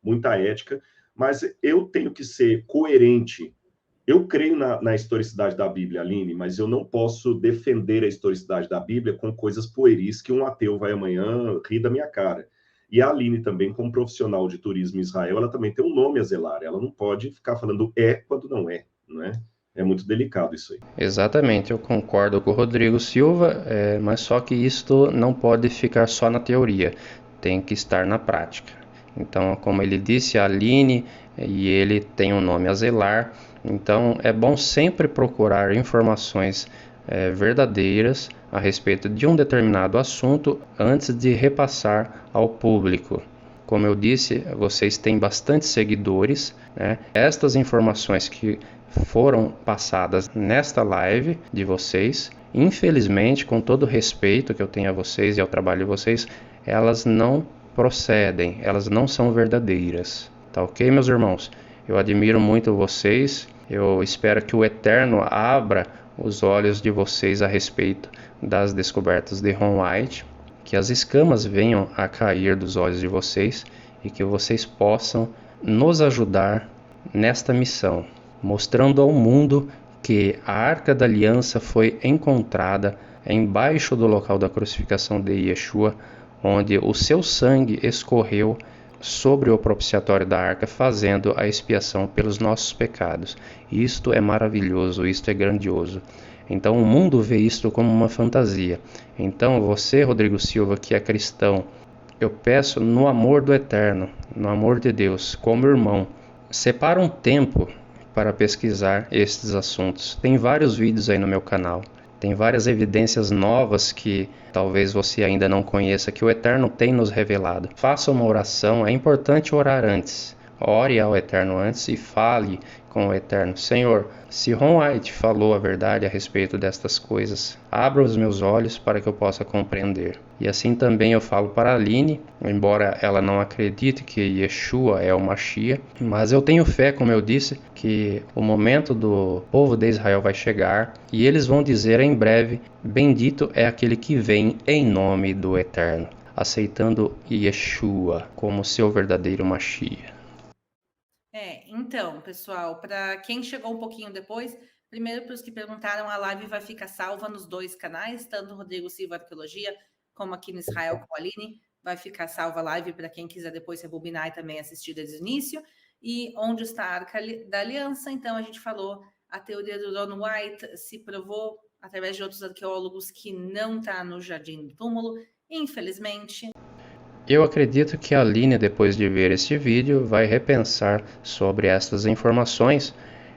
muita ética, mas eu tenho que ser coerente. Eu creio na historicidade da Bíblia, Aline, mas eu não posso defender a historicidade da Bíblia com coisas pueris que um ateu vai amanhã rir da minha cara. E a Aline também, como profissional de turismo em Israel, ela também tem um nome a zelar. Ela não pode ficar falando quando não é, não é? É muito delicado isso aí. Exatamente, eu concordo com o Rodrigo Silva, mas só que isto não pode ficar só na teoria, tem que estar na prática. Então, como ele disse, a Aline e ele tem um nome a zelar, então é bom sempre procurar informações verdadeiras a respeito de um determinado assunto antes de repassar ao público. Como eu disse, vocês têm bastante seguidores, né? Estas informações que foram passadas nesta live de vocês, infelizmente, com todo o respeito que eu tenho a vocês e ao trabalho de vocês, elas não procedem, elas não são verdadeiras. Tá ok, meus irmãos? Eu admiro muito vocês, eu espero que o Eterno abra os olhos de vocês a respeito das descobertas de Ron White, que as escamas venham a cair dos olhos de vocês e que vocês possam nos ajudar nesta missão, mostrando ao mundo que a Arca da Aliança foi encontrada embaixo do local da crucificação de Yeshua, onde o seu sangue escorreu sobre o propiciatório da arca, fazendo a expiação pelos nossos pecados. Isto é maravilhoso, isto é grandioso. Então o mundo vê isto como uma fantasia. Então você, Rodrigo Silva, que é cristão, eu peço no amor do Eterno, no amor de Deus, como irmão, separa um tempo para pesquisar estes assuntos. Tem vários vídeos aí no meu canal. Tem várias evidências novas que talvez você ainda não conheça, que o Eterno tem nos revelado. Faça uma oração, é importante orar antes. Ore ao Eterno antes e fale com o Eterno. Senhor, se Ron White falou a verdade a respeito destas coisas, abra os meus olhos para que eu possa compreender. E assim também eu falo para a Aline, embora ela não acredite que Yeshua é o Mashiach, mas eu tenho fé, como eu disse, que o momento do povo de Israel vai chegar e eles vão dizer em breve: bendito é aquele que vem em nome do Eterno, aceitando Yeshua como seu verdadeiro Mashiach. Então, pessoal, para quem chegou um pouquinho depois, primeiro para os que perguntaram, a live vai ficar salva nos dois canais, tanto o Rodrigo Silva Arqueologia, como aqui no Israel com a Aline, vai ficar salva a live para quem quiser depois rebobinar e também assistir desde o início. E onde está a Arca da Aliança? Então, a gente falou, a teoria do Ron White se provou, através de outros arqueólogos, que não está no Jardim do Túmulo, infelizmente. Eu acredito que a Aline, depois de ver este vídeo, vai repensar sobre estas informações.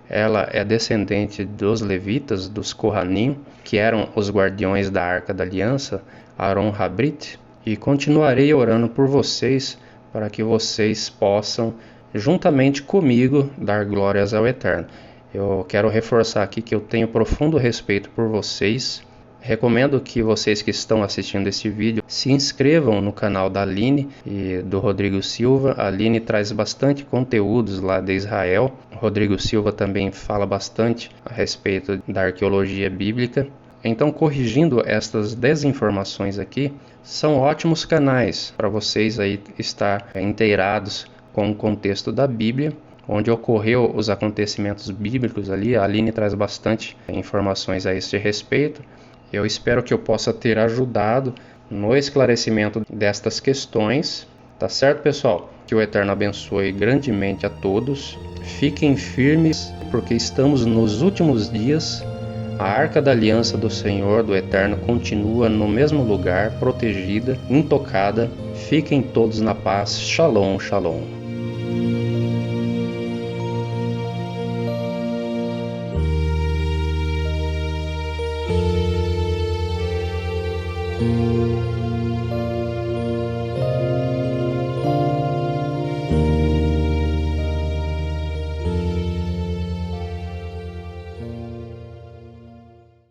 Ela é descendente dos levitas, dos Kohanim, que eram os guardiões da Arca da Aliança, Aaron Habrit, e continuarei orando por vocês para que vocês possam, juntamente comigo, dar glórias ao Eterno. Eu quero reforçar aqui que eu tenho profundo respeito por vocês. Recomendo que vocês que estão assistindo esse vídeo se inscrevam no canal da Aline e do Rodrigo Silva. A Aline traz bastante conteúdos lá de Israel. O Rodrigo Silva também fala bastante a respeito da arqueologia bíblica. Então, corrigindo estas desinformações aqui, são ótimos canais para vocês aí estar inteirados com o contexto da Bíblia, onde ocorreu os acontecimentos bíblicos ali. A Aline traz bastante informações a este respeito. Eu espero que eu possa ter ajudado no esclarecimento destas questões. Tá certo, pessoal? Que o Eterno abençoe grandemente a todos. Fiquem firmes, porque estamos nos últimos dias. A Arca da Aliança do Senhor, do Eterno, continua no mesmo lugar, protegida, intocada. Fiquem todos na paz. Shalom, shalom.